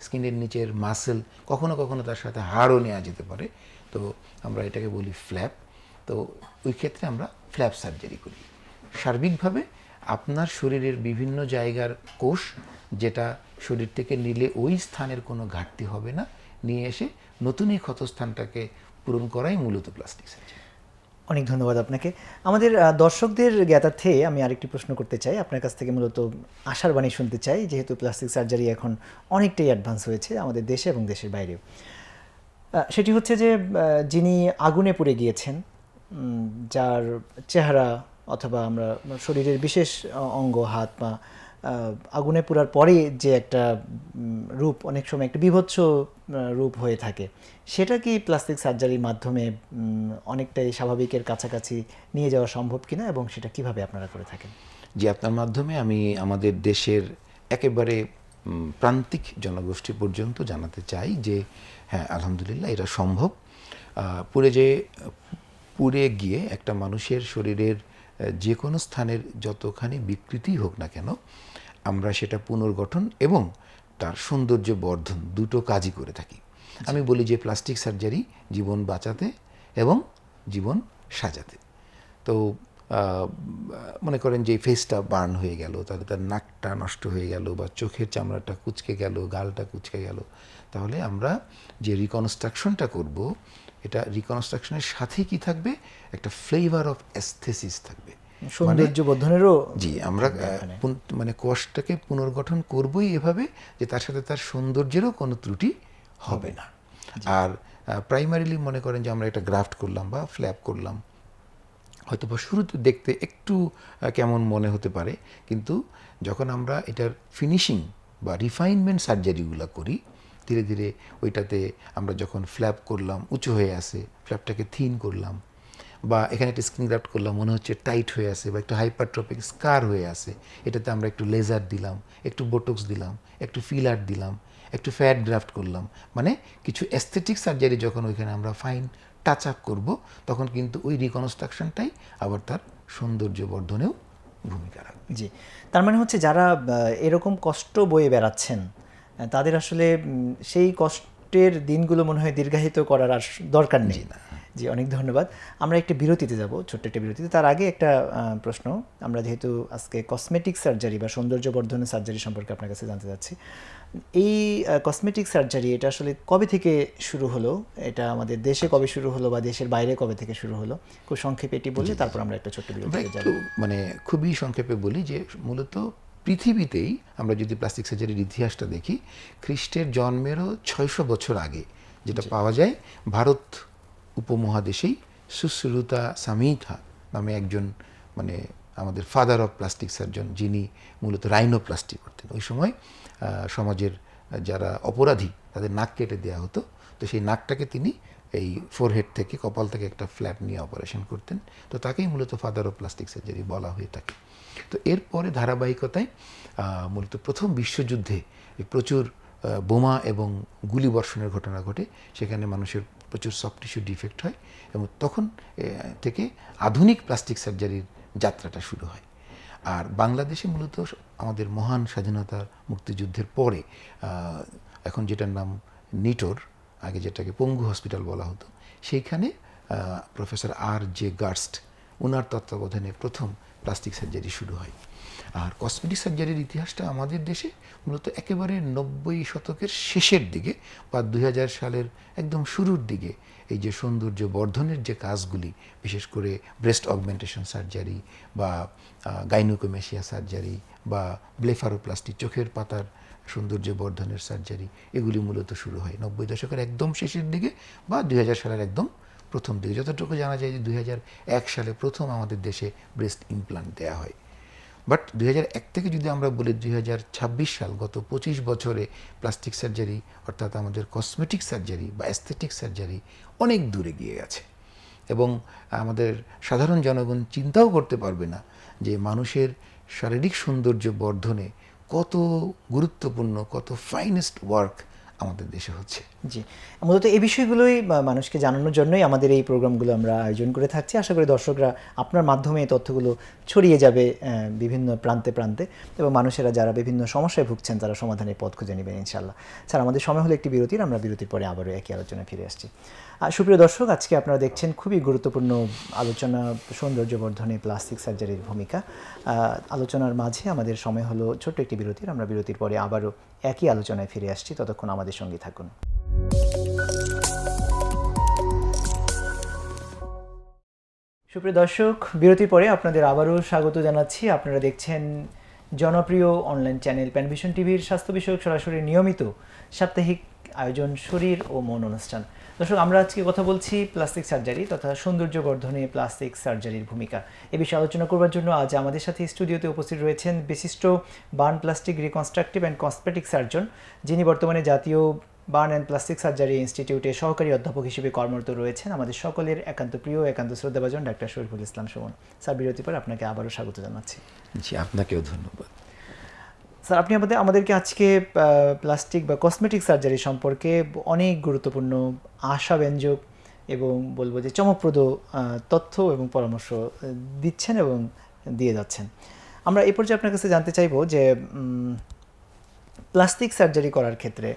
স্কিনের নিচের মাসেল, কখনো কখনো তার সাথে হাড়ও নেওয়া যেতে পারে, তো আমরা এটাকে বলি ফ্ল্যাপ। তো ওই ক্ষেত্রে আমরা ফ্ল্যাপ সার্জারি করি। সার্বিকভাবে আপনার শরীরের বিভিন্ন জায়গার কোষ, যেটা শরীর থেকে নিলে ওই স্থানের কোনো ঘাটতি হবে না, নিয়ে এসে নতুন এই ক্ষতস্থানটাকে পূরণ করাই মূলত প্লাস্টিক সার্জারি। অনেক ধন্যবাদ আপনাকে। আমাদের দর্শকদের জ্ঞাতার্থে আমি আরেকটি প্রশ্ন করতে চাই, আপনার কাছ থেকে মূলত আশার বাণী শুনতে চাই, যেহেতু প্লাস্টিক সার্জারি এখন অনেকটাই অ্যাডভান্স হয়েছে আমাদের দেশে এবং দেশের বাইরেও। সেটি হচ্ছে যে যিনি আগুনে পুড়ে গিয়েছেন, যার চেহারা অথবা আমরা শরীরের বিশেষ অঙ্গ, হাত পা আগুনে পোড়ার পরে যে একটা রূপ, অনেক সময় একটা বীভৎস রূপ হয়ে থাকে, সেটা কি প্লাস্টিক সার্জারির মাধ্যমে অনেকটাই স্বাভাবিকের কাছাকাছি নিয়ে যাওয়া সম্ভব কিনা, এবং সেটা কিভাবে আপনারা করে থাকেন? যে আপনার মাধ্যমে আমি আমাদের দেশের একেবারে প্রান্তিক জনগোষ্ঠী পর্যন্ত জানাতে চাই যে হ্যাঁ, আলহামদুলিল্লাহ এটা সম্ভব। পুড়ে গিয়ে একটা মানুষের শরীরের যে কোনো স্থানের যতখানি বিকৃতি হোক না কেন, আমরা সেটা পুনর্গঠন এবং তার সৌন্দর্য বর্ধন দুটো কাজই করে থাকি। আমি বলি যে প্লাস্টিক সার্জারি জীবন বাঁচাতে এবং জীবন সাজাতে। তো মনে করেন যে ফেসটা বার্ন হয়ে গেল, তাহলে তার নাকটা নষ্ট হয়ে গেল, বা চোখের চামড়াটা কুঁচকে গেল, গালটা কুঁচকে গেল, তাহলে আমরা যে রিকনস্ট্রাকশনটা করব, এটা রিকনস্ট্রাকশনের সাথে কি থাকবে, একটা ফ্লেভার অফ অ্যাস্থেসিস থাকবে, সৌন্দর্য বর্ধনেরও। জি, আমরা মানে কোষটাকে পুনর্গঠন করবই এভাবে যে তার সাথে তার সৌন্দর্যেরও কোনো ত্রুটি হবে না। আর প্রাইমারিলি মনে করেন যে আমরা একটা গ্রাফট করলাম বা ফ্ল্যাপ করলাম, হয়তো বা শুরুতে দেখতে একটু কেমন মনে হতে পারে, কিন্তু যখন আমরা এটার ফিনিশিং বা রিফাইনমেন্ট সার্জারিগুলো করি, ধীরে ধীরে ওইটাতে আমরা যখন ফ্ল্যাপ করলাম, উঁচু হয়ে আসে, ফ্ল্যাপটাকে থিন করলাম, বা এখানে একটা স্কিন গ্রাফট করলাম, মনে হচ্ছে টাইট হয়ে আসে বা একটু হাইপারট্রপিক স্কার হয়ে আসে, এটাতে আমরা একটু লেজার দিলাম, একটু বোটক্স দিলাম, একটু ফিলার দিলাম, একটু ফ্যাট গ্রাফট করলাম, মানে কিছু অ্যাস্থেটিক সার্জারি যখন ওইখানে আমরা ফাইন টাচ আপ করবো, তখন কিন্তু ওই রিকনস্ট্রাকশনটাই আবার তার সৌন্দর্য বর্ধনেও ভূমিকা রাখবে। জি, তার মানে হচ্ছে যারা এরকম কষ্ট বয়ে বেড়াচ্ছেন, তাদের আসলে সেই কষ্টের দিনগুলো মনে হয় দীর্ঘায়িত করার আর দরকার নেই। জি, অনেক ধন্যবাদ। আমরা একটা বিরতিতে যাব, ছোট্ট একটা বিরতিতে। তার আগে একটা প্রশ্ন, আমরা যেহেতু আজকে কসমেটিক সার্জারি বা সৌন্দর্য বর্ধনের সার্জারি সম্পর্কে আপনার কাছে জানতে চাচ্ছি। এই কসমেটিক সার্জারি এটা আসলে কবে থেকে শুরু হলো? এটা আমাদের দেশে কবে শুরু হলো বা দেশের বাইরে কবে থেকে শুরু হলো? খুব সংক্ষেপে এটি বললে তারপর আমরা একটা ছোট্ট আমরা বিরতিতে যাব। একটু মানে খুবই সংক্ষেপে বলি যে মূলত পৃথিবীতেই আমরা যদি প্লাস্টিক সার্জারির ইতিহাসটা দেখি, খ্রিস্টের জন্মেরও 600 বছর আগে যেটা পাওয়া যায়, ভারত উপমহাদেশেই সুশ্রুতা সামিথা নামে একজন মানে আমাদের ফাদার অফ প্লাস্টিক সার্জন, যিনি মূলত রাইনোপ্লাস্টি করতেন। ওই সময় সমাজের যারা অপরাধী তাদের নাক কেটে দেওয়া হতো, তো সেই নাকটাকে তিনি এই ফোরহেড থেকে, কপাল থেকে একটা ফ্ল্যাপ নিয়ে অপারেশন করতেন। তো তাকেই মূলত ফাদার অফ প্লাস্টিক সার্জারি বলা হয়ে থাকে। তো এরপরে ধারাবাহিকতায় মূলত প্রথম বিশ্বযুদ্ধে প্রচুর বোমা এবং গুলি বর্ষণের ঘটনা ঘটে, সেখানে মানুষের প্রচুর সফট টিস্যু ডিফেক্ট হয়, এবং তখন থেকে আধুনিক প্লাস্টিক সার্জারির যাত্রাটা শুরু হয়। আর বাংলাদেশে মূলত আমাদের মহান স্বাধীনতা মুক্তিযুদ্ধের পরে এখন যেটার নাম নিটোর, আগে যেটাকে পঙ্গু হসপিটাল বলা হতো, সেইখানে প্রফেসর R.J. গার্স্ট, ওনার তত্ত্বাবধানে প্রথম প্লাস্টিক সার্জারি শুরু হয়। আর কসমেটিক সার্জারির ইতিহাসটা আমাদের দেশে মূলত একেবারে 90 শতকের শেষের দিকে বা 2000 সালের একদম শুরুর দিকে এই যে সৌন্দর্য বর্ধনের যে কাজগুলি, বিশেষ করে ব্রেস্ট অগমেন্টেশন সার্জারি বা গাইনোকোমেশিয়া সার্জারি বা ব্লেফারোপ্লাস্টি, চোখের পাতার সৌন্দর্য বর্ধনের সার্জারি, এগুলি মূলত শুরু হয় 90 দশকের একদম শেষের দিকে বা 2000 সালের একদম প্রথম দিকে। যতটুকু জানা যায় যে 2001 সালে প্রথম আমাদের দেশে ব্রেস্ট ইমপ্লান্ট দেওয়া হয়। বাট 2001 থেকে যদি আমরা বলি 2026 সাল, গত 25 বছরে প্লাস্টিক সার্জারি অর্থাৎ আমাদের কসমেটিক সার্জারি বা অ্যাস্থেটিক সার্জারি অনেক দূরে গিয়ে গেছে, এবং আমাদের সাধারণ জনগণ চিন্তাও করতে পারবে না যে মানুষের শারীরিক সৌন্দর্য বর্ধনে কত গুরুত্বপূর্ণ, কত ফাইনেস্ট ওয়ার্ক আমাদের দেশে হচ্ছে। জি, মূলত এই বিষয়গুলোই মানুষকে জানানোর জন্যই আমাদের এই প্রোগ্রামগুলো আমরা আয়োজন করে থাকছি। আশা করি দর্শকরা আপনার মাধ্যমে এই তথ্যগুলো ছড়িয়ে যাবে বিভিন্ন প্রান্তে প্রান্তে, এবং মানুষেরা যারা বিভিন্ন সমস্যায় ভুগছেন তারা সমাধানের পথ খুঁজে নেবেন ইনশাল্লাহ। স্যার, আমাদের সময় হলো একটি বিরতির, আমরা বিরতির পরে আবারও একই আলোচনায় ফিরে আসছি। সুপ্রিয় দর্শক, আজকে আপনারা দেখছেন খুবই গুরুত্বপূর্ণ আলোচনা, সৌন্দর্য বর্ধনে প্লাস্টিক সার্জারির ভূমিকা। আলোচনার মাঝে আমাদের সময় হলো ছোট্ট একটি বিরতির, আমরা বিরতির পরে আবারও একই আলোচনায় ফিরে আসছি। ততক্ষণ আমাদের সঙ্গে থাকুন। সুপ্রিয় দর্শক, বিরতির পরে আপনাদের আবারও স্বাগত জানাচ্ছি। আপনারা দেখছেন জনপ্রিয় অনলাইন চ্যানেল প্যানভিশন টিভির স্বাস্থ্য বিষয়ক সরাসরি নিয়মিত সাপ্তাহিক আয়োজন শরীর ও মন অনুষ্ঠান। দর্শক, আমরা আজকে কথা বলছি প্লাস্টিক সার্জারি তথা সৌন্দর্য বর্ধনে প্লাস্টিক সার্জারির ভূমিকা। এ বিষয়ে আলোচনা করবার জন্য আজ আমাদের সাথে স্টুডিওতে উপস্থিত রয়েছেন বিশিষ্ট burn plastic reconstructive and cosmetic surgeon, যিনি বর্তমানে জাতীয় বার্ন অ্যান্ড প্লাস্টিক সার্জারি ইনস্টিটিউটে সহকারী অধ্যাপক হিসেবে কর্মরত রয়েছেন আমাদের সকলের একান্ত প্রিয়, একান্ত শ্রদ্ধাভাজন ডাক্তার শরীফুল ইসলাম সুমন। স্যার, বিরতির পর আপনাকে আবারও স্বাগত জানাচ্ছি। জি, আপনাকেও ধন্যবাদ। স্যার, আপনি আমাদেরকে আজকে প্লাস্টিক বা কসমেটিক সার্জারি সম্পর্কে অনেক গুরুত্বপূর্ণ, আশাব্যঞ্জক এবং বলবো যে চমকপ্রদ তথ্য এবং পরামর্শ দিচ্ছেন এবং দিয়ে যাচ্ছেন। আমরা এই পর্যায়ে আপনার কাছে জানতে চাইব যে প্লাস্টিক সার্জারি করার ক্ষেত্রে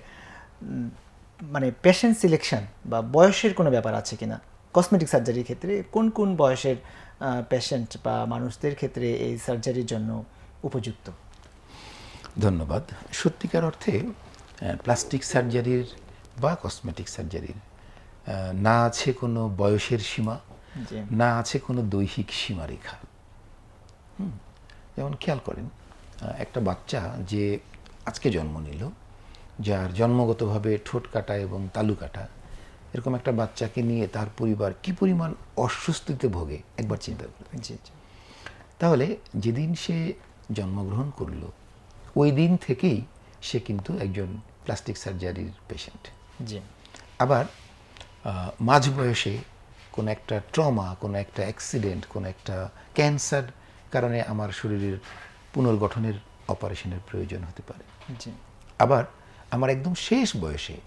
মানে পেশেন্ট সিলেকশন বা বয়সের কোনো ব্যাপার আছে কিনা? কসমেটিক সার্জারির ক্ষেত্রে কোন কোন বয়সের পেশেন্ট বা মানুষদের ক্ষেত্রে এই সার্জারির জন্য উপযুক্ত? ধন্যবাদ। সত্যিকার অর্থে প্লাস্টিক সার্জারির বা কসমেটিক সার্জারির না আছে কোনো বয়সের সীমা, না আছে কোনো দৈহিক সীমারেখা। যেমন খেয়াল করেন, একটা বাচ্চা যে আজকে জন্ম নিল, যার জন্মগতভাবে ঠোঁট কাটা এবং তালু কাটা, এরকম একটা বাচ্চাকে নিয়ে তার পরিবার কি পরিমাণ অস্বস্তিতে ভোগে একবার চিন্তা করবে। তাহলে যেদিন সে জন্মগ্রহণ করলো ওই দিন থেকেই সে কিন্তু একজন প্লাস্টিক সার্জারির পেশেন্ট। জি। আবার মাঝ বয়সে কোনো একটা ট্রমা, কোনো একটা অ্যাক্সিডেন্ট, কোনো একটা ক্যান্সার কারণে আমার শরীরের পুনর্গঠনের অপারেশনের প্রয়োজন হতে পারে। জি। আবার আমার একদম শেষ বয়সে,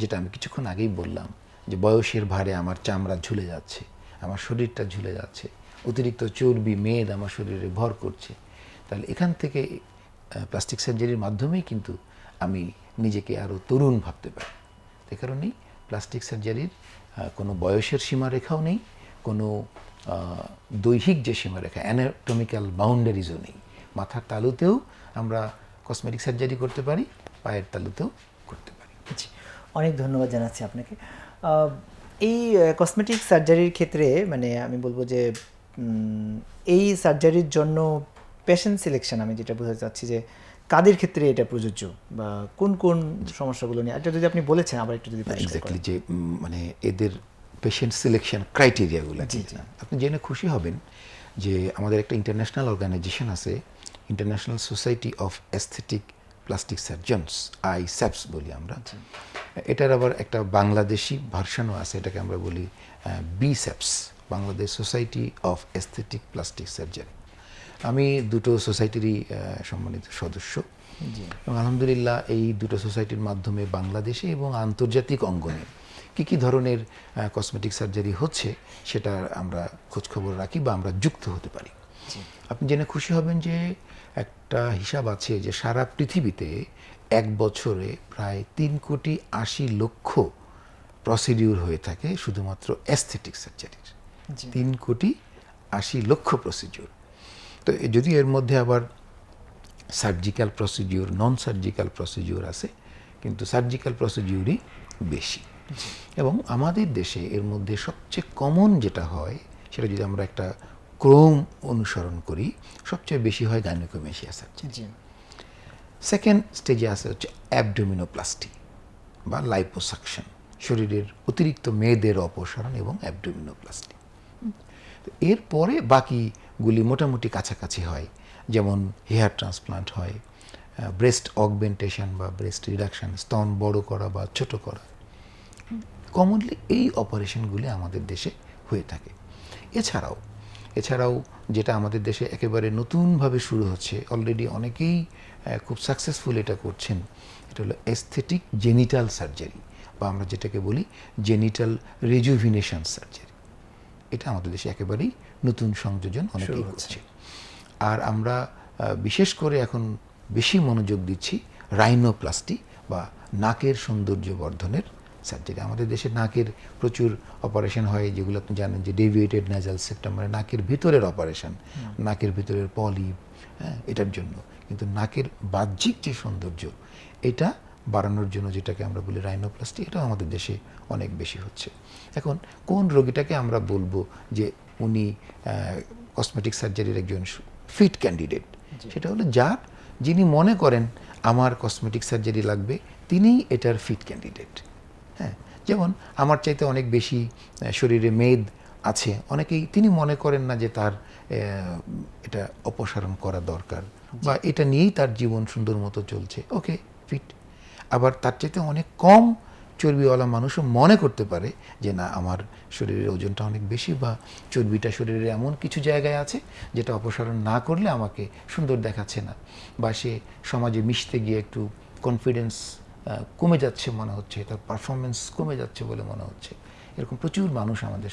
যেটা আমি কিছুক্ষণ আগেই বললাম যে বয়সের ভারে আমার চামড়া ঝুলে যাচ্ছে, আমার শরীরটা ঝুলে যাচ্ছে, অতিরিক্ত চর্বি মেদ আমার শরীরে ভর করছে, তাহলে এখান থেকে প্লাস্টিক সার্জারির মাধ্যমেই কিন্তু আমি নিজেকে আরও তরুণ ভাবতে পারি। এ কারণেই প্লাস্টিক সার্জারির কোনো বয়সের সীমারেখাও নেই, কোনো দৈহিক যে সীমারেখা অ্যানাটমিক্যাল বাউন্ডারিজও নেই। মাথার তালুতেও আমরা কসমেটিক সার্জারি করতে পারি, পায়ের তালুতেও করতে পারি। জি, অনেক ধন্যবাদ জানাচ্ছি আপনাকে। এই কসমেটিক সার্জারির ক্ষেত্রে মানে আমি বলবো যে এই সার্জারির জন্য পেশেন্ট সিলেকশন, আমি যেটা বোঝাতে চাচ্ছি যে কাদের ক্ষেত্রে এটা প্রযোজ্য বা কোন কোন সমস্যাগুলো নিয়ে, এটা যদি আপনি বলেছেন আবার একটু যদি পরিষ্কার এক্স্যাক্টলি, করেন। যে এদের পেশেন্ট সিলেকশন ক্রাইটেরিয়াগুলো, জি, জি। আপনি জেনে খুশি হবেন যে আমাদের একটা ইন্টারন্যাশনাল অর্গানাইজেশন আছে, international society of aesthetic plastic surgeons, ISAPS বলি আমরা। এটার আবার একটা বাংলাদেশি ভার্সনও আছে, এটাকে আমরা বলি BSAPS, Bangladesh society of aesthetic plastic surgery. আমি দুটো সোসাইটিরই সম্মানিত সদস্য এবং আলহামদুলিল্লাহ এই দুটো সোসাইটির মাধ্যমে বাংলাদেশে এবং আন্তর্জাতিক অঙ্গনে কী ধরনের কসমেটিক সার্জারি হচ্ছে সেটা আমরা খোঁজখবর রাখি বা আমরা যুক্ত হতে পারি। আপনি জেনে খুশি হবেন যে একটা হিসাব আছে যে সারা পৃথিবীতে এক বছরে প্রায় 3,80,00,000 প্রসিডিউর হয়ে থাকে শুধুমাত্র অ্যাস্থেটিক সার্জারির। 3,80,00,000 প্রসিডিউর। তো যদি এর মধ্যে আবার surgical procedure, non surgical procedure আছে, কিন্তু সার্জিক্যাল প্রসিডিউরই বেশি। এবং আমাদের দেশে এর মধ্যে সবচেয়ে কমন যেটা হয় সেটা যদি আমরা একটা ক্রম অনুসরণ করি, সবচেয়ে বেশি হয় গাইনোকোমেশিয়া সার্জারি। জি, সেকেন্ড স্টেজে আছে হচ্ছে অ্যাবডোমিনোপ্লাস্টি বা লাইপোসাকশন, শরীরের অতিরিক্ত মেদের অপসারণ এবং অ্যাবডোমিনোপ্লাস্টি। এরপরে বাকিগুলি মোটামুটি কাছাকাছি হয়, যেমন হেয়ার ট্রান্সপ্লান্ট হয়, ব্রেস্ট অগমেন্টেশন বা ব্রেস্ট রিডাকশন, স্তন বড় করা বা ছোট করা। কমনলি এই অপারেশনগুলি আমাদের দেশে হয়ে থাকে। এছাড়াও যেটা আমাদের দেশে একেবারে নতুনভাবে শুরু হচ্ছে, অলরেডি অনেকেই খুব সাকসেসফুল এটা করছেন, এটা হলো এস্থেটিক জেনিটাল সার্জারি বা আমরা যেটাকে বলি জেনিটাল রেজুভিনেশন সার্জারি। এটা আমাদের দেশে একেবারেই নতুন সংযোজন অনেকেই করছে। আর আমরা বিশেষ করে এখন বেশি মনোযোগ দিচ্ছি রাইনোপ্লাস্টি বা নাকের সৌন্দর্য বর্ধনের সার্জারি। আমাদের দেশে নাকের প্রচুর অপারেশন হয়, যেগুলো আপনি জানেন যে ডেভিয়েটেড নেজাল সেপ্টাম, মানে নাকের ভিতরের অপারেশন, নাকের ভিতরের পলিপ, এটার জন্য। কিন্তু নাকের বাহ্যিক যে সৌন্দর্য এটা বাড়ানোর জন্য যেটাকে আমরা বলি রাইনোপ্লাস্টি, এটাও আমাদের দেশে অনেক বেশি হচ্ছে। এখন কোন রোগীটাকে আমরা বলবো যে উনি কসমেটিক সার্জারির একজন ফিট ক্যান্ডিডেট, সেটা হলো যিনি মনে করেন আমার কসমেটিক সার্জারি লাগবে, তিনিই এটার ফিট ক্যান্ডিডেট। হ্যাঁ, যেমন আমার চাইতে অনেক বেশি শরীরে মেদ আছে অনেকেই, তিনি মনে করেন না যে তার এটা অপসারণ করা দরকার বা এটা নিয়েই তার জীবন সুন্দর মতো চলছে, ওকে ফিট। আবার তার চাইতে অনেক কম চর্বিওয়ালা মানুষও মনে করতে পারে যে না, আমার শরীরের ওজনটা অনেক বেশি বা চর্বিটা শরীরের এমন কিছু জায়গায় আছে যেটা অপসারণ না করলে আমাকে সুন্দর দেখাচ্ছে না, বা সে সমাজে মিশতে গিয়ে একটু কনফিডেন্স কমে যাচ্ছে মনে হচ্ছে, তার পারফরমেন্স কমে যাচ্ছে বলে মনে হচ্ছে। এরকম প্রচুর মানুষ আমাদের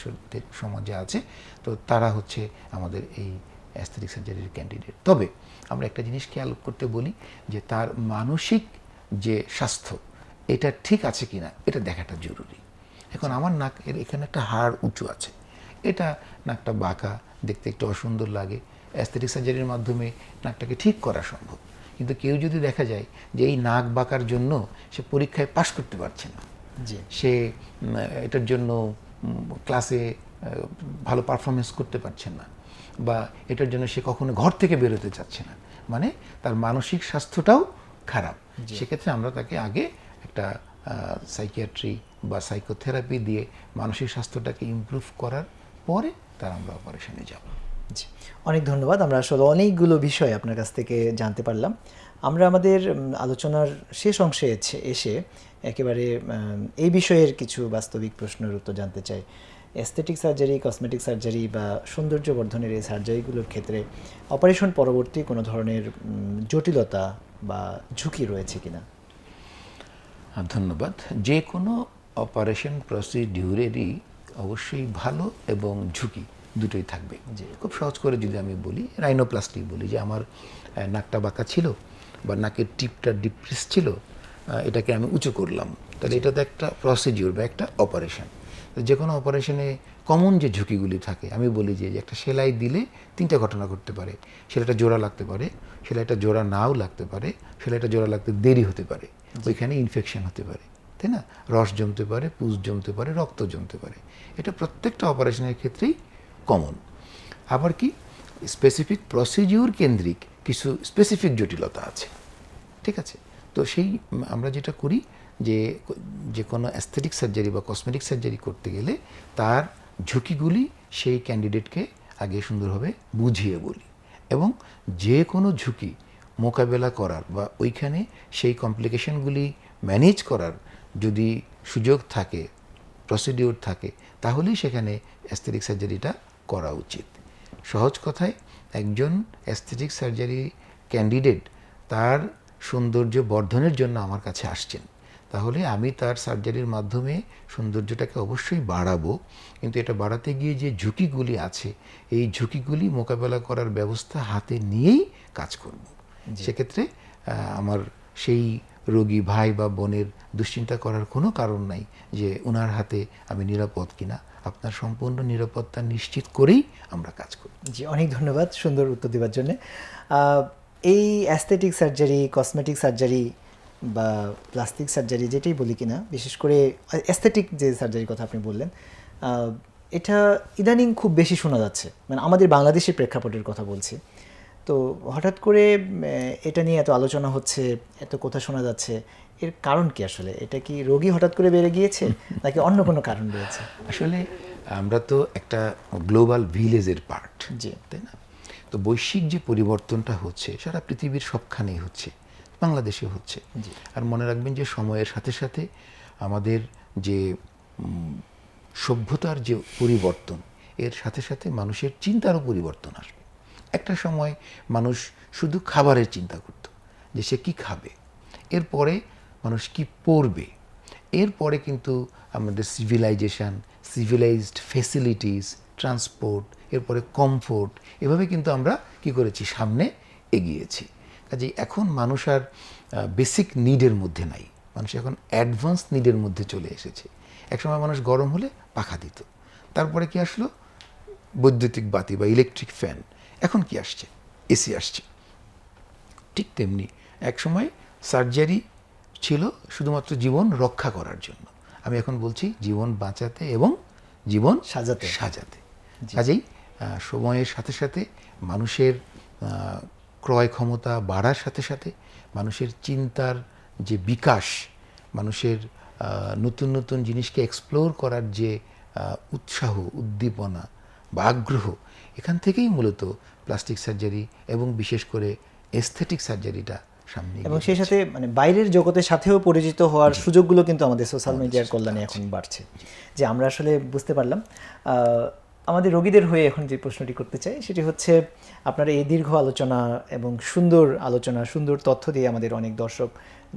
সমাজে আছে। তো তারা হচ্ছে আমাদের এই অ্যাস্থেটিক সার্জারির ক্যান্ডিডেট। তবে আমরা একটা জিনিস খেয়াল করতে বলি যে তার মানসিক যে স্বাস্থ্য এটা ঠিক আছে কিনা এটা দেখাটা জরুরি। এখন আমার নাকের এখানে একটা হাড় উঁচু আছে, এটা নাকটা বাঁকা, দেখতে একটু অসুন্দর লাগে, অ্যাস্থেটিক সার্জারির মাধ্যমে নাকটাকে ঠিক করা সম্ভব। কিন্তু কেউ যদি দেখা যায় যে এই নাক বাঁকার জন্য সে পরীক্ষায় পাশ করতে পারছে না, সে এটার জন্য ক্লাসে ভালো পারফরমেন্স করতে পারছে না, বা এটার জন্য সে কখনো ঘর থেকে বেরোতে চাচ্ছে না, মানে তার মানসিক স্বাস্থ্যটাও খারাপ, সেক্ষেত্রে আমরা তাকে আগে একটা সাইকিয়াট্রি বা সাইকোথেরাপি দিয়ে মানসিক স্বাস্থ্যটাকে ইমপ্রুভ করার পরে তার আমরা অপারেশনে যাব। জি, অনেক ধন্যবাদ। আমরা আসলে অনেকগুলো বিষয় আপনার কাছ থেকে জানতে পারলাম। আমরা আমাদের আলোচনার শেষ অংশে এসে একেবারে এই বিষয়ের কিছু বাস্তবিক প্রশ্নের উত্তর জানতে চাই। অ্যাস্থেটিক সার্জারি, কসমেটিক সার্জারি বা সৌন্দর্য বর্ধনের এই সার্জারিগুলোর ক্ষেত্রে অপারেশন পরবর্তী কোনো ধরনের জটিলতা বা ঝুঁকি রয়েছে কিনা? ধন্যবাদ। যে কোনো অপারেশন প্রসিডিউরেরই অবশ্যই ভালো এবং ঝুঁকি দুটোই থাকবে। খুব সহজ করে যদি আমি বলি, রাইনোপ্লাস্টি বলি, যে আমার নাকটা বাঁকা ছিল বা নাকের টিপটা ডিপ্রেস ছিল, এটাকে আমি উঁচু করলাম, তাহলে এটা তো একটা প্রসিডিউর বা একটা অপারেশন। যে কোনো অপারেশনে কমন যে ঝুঁকিগুলি থাকে, আমি বলি যে একটা সেলাই দিলে 3টা ঘটনা ঘটতে পারে। সেলাইটা জোড়া লাগতে পারে, সেলাইটা জোড়া নাও লাগতে পারে, সেলাইটা জোড়া লাগতে দেরি হতে পারে, ওইখানে ইনফেকশন হতে পারে, তাই না? রস জমতে পারে, পুষ জমতে পারে, রক্ত জমতে পারে। এটা প্রত্যেকটা অপারেশনের ক্ষেত্রেই কমন। আবার কি স্পেসিফিক প্রসিডিউর কেন্দ্রিক কিছু স্পেসিফিক জটিলতা আছে, ঠিক আছে? তো সেই আমরা যেটা করি যে কোনো অ্যাস্থেটিক সার্জারি বা কসমেটিক সার্জারি করতে গেলে তার ঝুঁকিগুলি সেই ক্যান্ডিডেটকে আগে সুন্দরভাবে বুঝিয়ে বলি, এবং যে কোনো ঝুঁকি মোকাবেলা করার বা ওইখানে সেই কমপ্লিকেশনগুলি ম্যানেজ করার যদি সুযোগ থাকে, প্রসিডিউর থাকে, তাহলেই সেখানে অ্যাস্থেটিক সার্জারিটা করা উচিত। সহজ কথায় একজন অ্যাস্থেটিক সার্জারি ক্যান্ডিডেট তার সৌন্দর্য বর্ধনের জন্য আমার কাছে আসছেন, তাহলে আমি তার সার্জারির মাধ্যমে সৌন্দর্যটাকে অবশ্যই বাড়াবো, কিন্তু এটা বাড়াতে গিয়ে যে ঝুঁকিগুলি আছে এই ঝুঁকিগুলি মোকাবেলা করার ব্যবস্থা হাতে নিয়েই কাজ করব। সেক্ষেত্রে আমার সেই রোগী ভাই বা বোনের দুশ্চিন্তা করার কোনো কারণ নাই যে ওনার হাতে আমি নিরাপদ কিনা। আপনার সম্পূর্ণ নিরাপত্তা নিশ্চিত করেই আমরা কাজ করি। জি, অনেক ধন্যবাদ সুন্দর উত্তর দেওয়ার জন্য। এই অ্যাস্থেটিক সার্জারি, কসমেটিক সার্জারি বা প্লাস্টিক সার্জারি যেটাই বলি কিনা, বিশেষ করে অ্যাস্থেটিক যে সার্জারির কথা আপনি বললেন, এটা ইদানিং খুব বেশি শোনা যাচ্ছে, মানে আমাদের বাংলাদেশের প্রেক্ষাপটের কথা বলছি। তো হঠাৎ করে এটা নিয়ে এত আলোচনা হচ্ছে, এত কথা শোনা যাচ্ছে, এর কারণ কি আসলে? এটা কি রোগী হঠাৎ করে বেড়ে গিয়েছে নাকি অন্য কোনো কারণ রয়েছে? আসলে আমরা তো একটা গ্লোবাল ভিলেজের পার্ট, জি, তাই না? তো বৈশ্বিক যে পরিবর্তনটা হচ্ছে সারা পৃথিবীর সবখানেই হচ্ছে, বাংলাদেশে হচ্ছে। আর মনে রাখবেন যে সময়ের সাথে সাথে আমাদের যে সভ্যতার যে পরিবর্তন, এর সাথে সাথে মানুষের চিন্তারও পরিবর্তন আসবে। একটা সময় মানুষ শুধু খাবারের চিন্তা করত, যে সে কী খাবে, এরপরে মানুষ কি পরবে, এরপরে কিন্তু আমাদের সিভিলাইজেশন, সিভিলাইজড ফেসিলিটিস, ট্রান্সপোর্ট, এরপরে কমফোর্ট, এভাবে কিন্তু আমরা কি করেছি, সামনে এগিয়েছি। কাজেই এখন মানুষ আর বেসিক নিডের মধ্যে নাই, মানুষ এখন অ্যাডভান্স নিডের মধ্যে চলে এসেছে। একসময় মানুষ গরম হলে পাখা দিত, তারপরে কি আসলো, বৈদ্যুতিক বাতি বা ইলেকট্রিক ফ্যান, এখন কি আসছে, এসি আসছে। ঠিক তেমনি একসময় সার্জারি ছিল শুধুমাত্র জীবন রক্ষা করার জন্য, আমি এখন বলছি জীবন বাঁচাতে এবং জীবন সাজাতে। কাজেই সময়ের সাথে সাথে মানুষের ক্রয় ক্ষমতা বাড়ার সাথে সাথে মানুষের চিন্তার যে বিকাশ, মানুষের নতুন নতুন জিনিসকে এক্সপ্লোর করার যে উৎসাহ, উদ্দীপনা বা আগ্রহ, এখান থেকেই মূলত প্লাস্টিক সার্জারি এবং বিশেষ করে এস্থেটিক সার্জারিটা সামনে, এবং সেই সাথে মানে বাইরের জগতের সাথেও পরিচিত হওয়ার সুযোগগুলো কিন্তু আমাদের সোশ্যাল মিডিয়ার কল্যাণে এখন বাড়ছে। যে আমরা আসলে বুঝতে পারলাম। আমাদের রোগীদের হয়ে এখন যে প্রশ্নটি করতে চাই সেটি হচ্ছে, আপনারা এই দীর্ঘ আলোচনা এবং সুন্দর আলোচনা, সুন্দর তথ্য দিয়ে আমাদের অনেক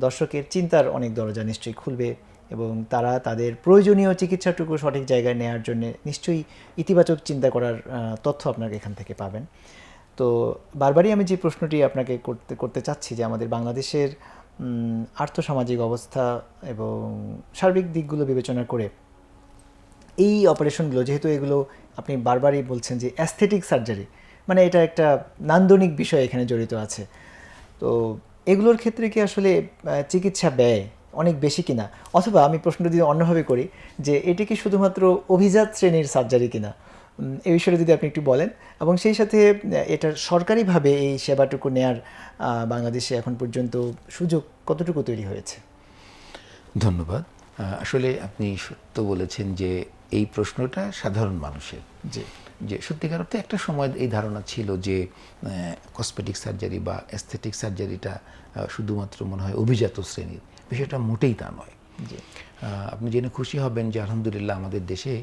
দর্শকের চিন্তার অনেক দরজা নিশ্চয়ই খুলবে, এবং তারা তাদের প্রয়োজনীয় চিকিৎসাটুকু সঠিক জায়গায় নেওয়ার জন্য নিশ্চয়ই ইতিবাচক চিন্তা করার তথ্য আপনারা এখান থেকে পাবেন। তো বারবারই আমি যে প্রশ্নটি আপনাকে করতে চাচ্ছি যে আমাদের বাংলাদেশের আর্থসামাজিক অবস্থা এবং সার্বিক দিকগুলো বিবেচনা করে এই অপারেশনগুলো, যেহেতু এগুলো আপনি বারবারই বলছেন যে অ্যাস্থেটিক সার্জারি, মানে এটা একটা নান্দনিক বিষয় এখানে জড়িত আছে, তো এগুলোর ক্ষেত্রে কি আসলে চিকিৎসা ব্যয় অনেক বেশি কিনা, অথবা আমি প্রশ্নটা যদি অন্যভাবে করি যে এটি কি শুধুমাত্র অভিজাত শ্রেণীর সার্জারি কিনা, এই বিষয়ে যদি আপনি একটু বলেন, এবং সেই সাথে এটার সরকারিভাবে এই সেবাটুকু নেয়ার বাংলাদেশে এখন পর্যন্ত সুযোগ কতটুকু তৈরি হয়েছে? ধন্যবাদ। আসলে আপনি সত্য বলেছেন যে এই প্রশ্নটা সাধারণ মানুষের, যে সত্যিকার অর্থে একটা সময় এই ধারণা ছিল যে কসমেটিক সার্জারি বা অ্যাস্থেটিক সার্জারিটা শুধুমাত্র মনে হয় অভিজাত শ্রেণীর, বিষয়টা মোটেই তা নয়। আপনি জেনে খুশি হবেন যে আলহামদুলিল্লাহ আমাদের দেশে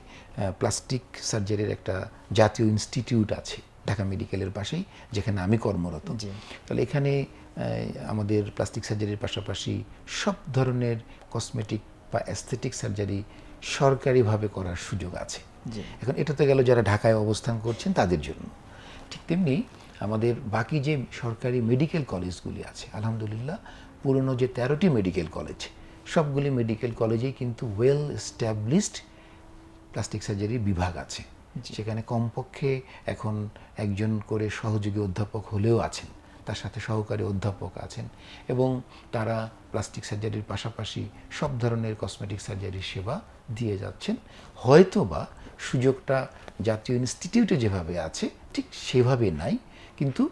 প্লাস্টিক সার্জারির একটা জাতীয় ইনস্টিটিউট আছে ঢাকা মেডিকেলের পাশেই, যেখানে আমি কর্মরত। তাহলে এখানে আমাদের প্লাস্টিক সার্জারির পাশাপাশি সব ধরনের কসমেটিক বা অ্যাস্থেটিক সার্জারি সরকারিভাবে করার সুযোগ আছে। এখন এটা তো গেল যারা ঢাকায় অবস্থান করছেন তাদের জন্য। ঠিক তেমনি আমাদের বাকি যে সরকারি মেডিকেল কলেজগুলি আছে, আলহামদুলিল্লাহ পুরনো যে 13টি মেডিকেল কলেজ, সবগুলি মেডিকেল কলেজেই কিন্তু ওয়েল এস্টাবলিশড প্লাস্টিক সার্জারি বিভাগ আছে। সেখানে কমপক্ষে এখন একজন করে সহযোগী অধ্যাপক হলেও আছেন, তার সাথে সহকারী অধ্যাপক আছেন, এবং তারা প্লাস্টিক সার্জারির পাশাপাশি সব ধরনের কসমেটিক সার্জারির সেবা দিয়ে যাচ্ছেন। হয়তোবা সুযোগটা জাতীয় ইনস্টিটিউটে যেভাবে আছে ঠিক সেভাবে নাই, কিন্তু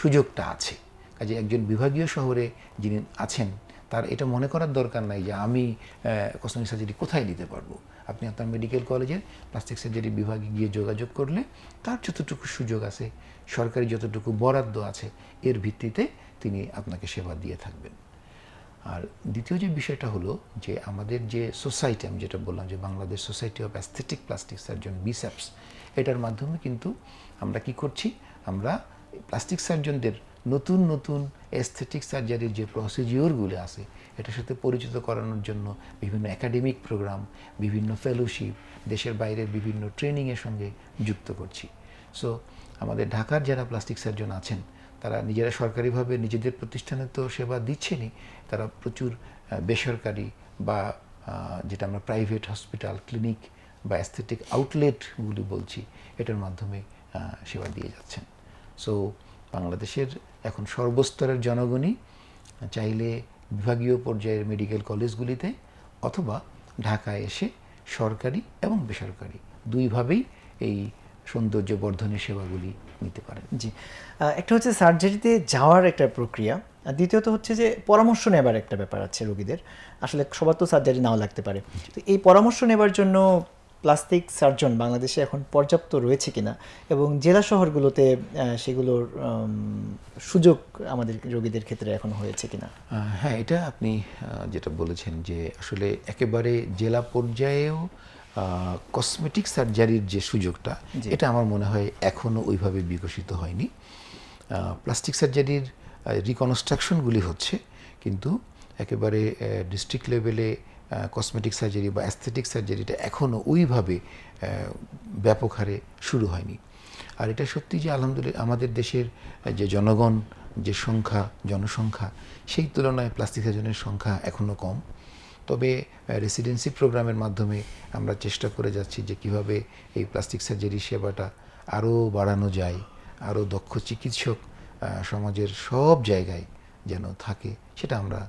সুযোগটা আছে। কাজে একজন বিভাগীয় শহরে যিনি আছেন তার এটা মনে করার দরকার নাই যে আমি কসমেটিক সার্জারি কোথায় নিতে পারবো। আপনি আপনার মেডিকেল কলেজের প্লাস্টিক সার্জারি বিভাগে গিয়ে যোগাযোগ করলে তার যতটুকু সুযোগ আছে, সরকারি যতটুকু বরাদ্দ আছে, এর ভিত্তিতে তিনি আপনাকে সেবা দিয়ে থাকবেন। আর দ্বিতীয় যে বিষয়টা হলো যে আমাদের যে সোসাইটি, আমি যেটা বললাম যে Bangladesh society of aesthetic plastic surgeon, BSAPS, এটার মাধ্যমে কিন্তু আমরা কি করছি, আমরা প্লাস্টিক সার্জনদের নতুন নতুন অ্যাস্থেটিক সার্জারির যে প্রসিডিওরগুলো আছে এটার সাথে পরিচিত করানোর জন্য বিভিন্ন একাডেমিক প্রোগ্রাম, বিভিন্ন ফেলোশিপ, দেশের বাইরের বিভিন্ন ট্রেনিংয়ের সঙ্গে যুক্ত করছি। সো আমাদের ঢাকার যারা প্লাস্টিক সার্জন আছেন তারা নিজেরা সরকারিভাবে নিজেদের প্রতিষ্ঠানে তো সেবা দিচ্ছেনই, তারা প্রচুর বেসরকারি বা যেটা আমরা প্রাইভেট হসপিটাল, ক্লিনিক বা অ্যাস্থেটিক আউটলেটগুলি বলছি, এটার মাধ্যমে সেবা দিয়ে যাচ্ছেন। সো বাংলাদেশের এখন সর্বস্তরের জনগণই চাইলে বিভাগীয় পর্যায়ের মেডিকেল কলেজগুলিতে অথবা ঢাকায় এসে সরকারি এবং বেসরকারি দুইভাবেই এই সৌন্দর্য বর্ধনের সেবাগুলি নিতে পারেন। জি, একটা হচ্ছে সার্জারিতে যাওয়ার একটা প্রক্রিয়া, আর দ্বিতীয়ত হচ্ছে যে পরামর্শ নেবার একটা ব্যাপার আছে রোগীদের। আসলে সবার তো সার্জারি নাও লাগতে পারে, তো এই পরামর্শ নেবার জন্য প্লাস্টিক সার্জন বাংলাদেশে এখন পর্যাপ্ত রয়েছে কিনা, এবং জেলা শহরগুলোতে সেগুলোর সুযোগ আমাদের রোগীদের ক্ষেত্রে এখন হয়েছে কিনা? হ্যাঁ, এটা আপনি যেটা বলেছেন যে আসলে একেবারে জেলা পর্যায়েও কসমেটিক সার্জারির যে সুযোগটা, এটা আমার মনে হয় এখনও ওইভাবে বিকশিত হয়নি। প্লাস্টিক সার্জারির রিকনস্ট্রাকশনগুলি হচ্ছে, কিন্তু একেবারে ডিস্ট্রিক্ট লেভেলে কসমেটিক সার্জারি বা অ্যাস্থেটিক সার্জারিটা এখনও ওইভাবে ব্যাপক হারে শুরু হয়নি। আর এটা সত্যি যে আলহামদুলিল্লাহ আমাদের দেশের যে জনগণ, যে জনসংখ্যা, সেই তুলনায় প্লাস্টিক সার্জনের সংখ্যা এখনও কম। তবে রেসিডেন্সি প্রোগ্রামের মাধ্যমে আমরা চেষ্টা করে যাচ্ছি যে কিভাবে এই প্লাস্টিক সার্জারি সেবাটা আরও বাড়ানো যায়, আরও দক্ষ চিকিৎসক সমাজের সব জায়গায় যেন থাকে, সেটা আমরা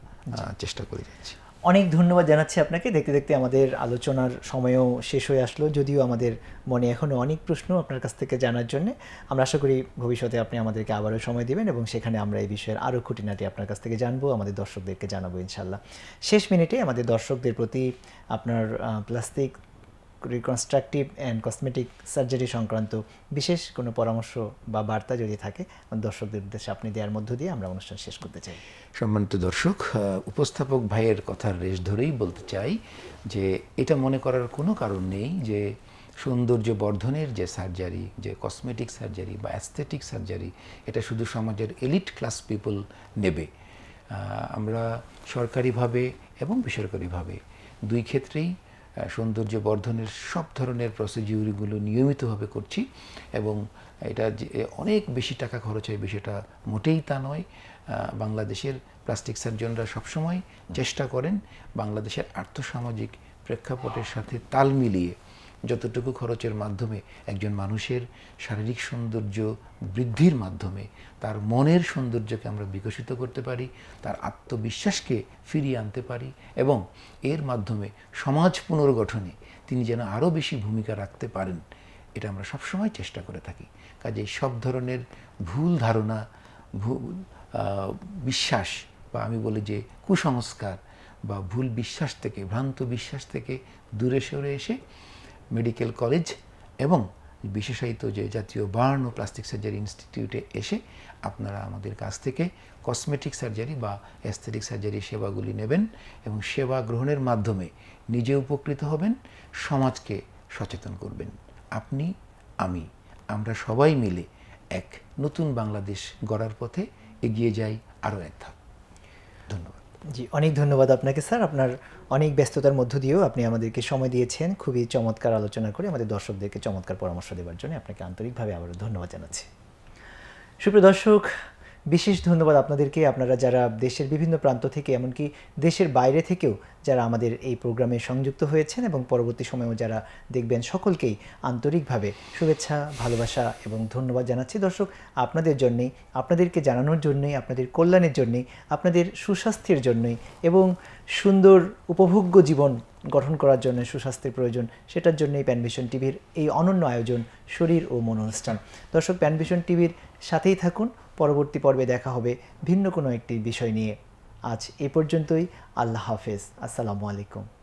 চেষ্টা করে যাচ্ছি। অনেক ধন্যবাদ জানাচ্ছি আপনাকে। দেখতে দেখতে আমাদের আলোচনার সময়ও শেষ হয়ে আসলো, যদিও আমাদের মনে এখনও অনেক প্রশ্ন আপনার কাছ থেকে জানার জন্য। আমরা আশা করি ভবিষ্যতে আপনি আমাদেরকে আবারও সময় দেবেন এবং সেখানে আমরা এই বিষয়ের আরও খুঁটিনাটি আপনার কাছ থেকে জানবো, আমাদের দর্শকদেরকে জানাবো ইনশাল্লাহ। শেষ মিনিটে আমাদের দর্শকদের প্রতি আপনার plastic reconstructive and cosmetic surgery সংক্রান্ত বিশেষ কোনো পরামর্শ বা বার্তা যদি থাকে দর্শকদের উদ্দেশ্যে আপনি দেওয়ার মধ্য দিয়ে আমরা অনুষ্ঠান শেষ করতে চাই। সম্মানিত দর্শক, উপস্থাপক ভাইয়ের কথার রেশ ধরেই বলতে চাই যে এটা মনে করার কোনো কারণ নেই যে সৌন্দর্য বর্ধনের যে সার্জারি, যে কসমেটিক সার্জারি বা অ্যাস্থেটিক সার্জারি, এটা শুধু সমাজের এলিট ক্লাস পিপল নেবে। আমরা সরকারিভাবে এবং বেসরকারিভাবে দুই ক্ষেত্রেই সৌন্দর্য বর্ধনের সব ধরনের প্রসিডিউরগুলো নিয়মিতভাবে করছি, এবং এটা যে অনেক বেশি টাকা খরচ হয় বিষয়টা মোটেই তা নয়। বাংলাদেশের প্লাস্টিক সার্জনরা সবসময় চেষ্টা করেন বাংলাদেশের আর্থসামাজিক প্রেক্ষাপটের সাথে তাল মিলিয়ে যতটুকু খরচের মাধ্যমে একজন মানুষের শারীরিক সৌন্দর্য বৃদ্ধির মাধ্যমে তার মনের সৌন্দর্যকে আমরা বিকশিত করতে পারি, তার আত্মবিশ্বাসকে ফিরিয়ে আনতে পারি, এবং এর মাধ্যমে সমাজ পুনর্গঠনে তিনি যেন আরও বেশি ভূমিকা রাখতে পারেন, এটা আমরা সবসময় চেষ্টা করে থাকি। কাজেই সব ধরনের ভুল ধারণা, ভুল বিশ্বাস, বা আমি বলি যে কুসংস্কার বা ভুল বিশ্বাস থেকে, ভ্রান্ত বিশ্বাস থেকে দূরে সরে এসে মেডিকেল কলেজ এবং বিশেষায়িত যে জাতীয় বার্ন ও প্লাস্টিক সার্জারি ইনস্টিটিউটে এসে আপনারা আমাদের কাছ থেকে কসমেটিক সার্জারি বা অ্যাস্থেটিক সার্জারি সেবাগুলি নেবেন, এবং সেবা গ্রহণের মাধ্যমে নিজে উপকৃত হবেন, সমাজকে সচেতন করবেন। আপনি, আমি, আমরা সবাই মিলে এক নতুন বাংলাদেশ গড়ার পথে এগিয়ে যাই আরও এক ধাপ। ধন্যবাদ। জি, অনেক ধন্যবাদ আপনাকে স্যার। আপনার অনেক ব্যস্ততার মধ্য দিয়েও আপনি আমাদেরকে সময় দিয়েছেন খুবই চমৎকার আলোচনা করে আমাদের দর্শকদেরকে চমৎকার পরামর্শ দেওয়ার জন্য আপনাকে আন্তরিকভাবে আবারও ধন্যবাদ জানাচ্ছি। সুপ্রিয় দর্শক, বিশেষ ধন্যবাদ আপনাদেরকে, আপনারা যারা দেশের বিভিন্ন প্রান্ত থেকে এমনকি দেশের বাইরে থেকেও যারা আমাদের এই প্রোগ্রামে সংযুক্ত হয়েছেন এবং পরবর্তী সময়েও যারা দেখবেন, সকলকেই আন্তরিকভাবে শুভেচ্ছা, ভালোবাসা এবং ধন্যবাদ জানাচ্ছি। দর্শক, আপনাদের জন্যেই, আপনাদেরকে জানানোর জন্যই, আপনাদের কল্যাণের জন্যই, আপনাদের সুস্বাস্থ্যের জন্যই এবং সুন্দর উপভোগ্য জীবন গঠন করার জন্য সুস্বাস্থ্যের প্রয়োজন, সেটার জন্যই প্যানভিশন টিভির এই অনন্য আয়োজন শরীর ও মন অনুষ্ঠান। দর্শক, প্যানভিশন টিভির সাথেই থাকুন, পরবর্তী পর্বে দেখা হবে ভিন্ন কোনো একটি বিষয় নিয়ে। আজ এ পর্যন্তই। আল্লাহ হাফেজ। আসসালামু আলাইকুম।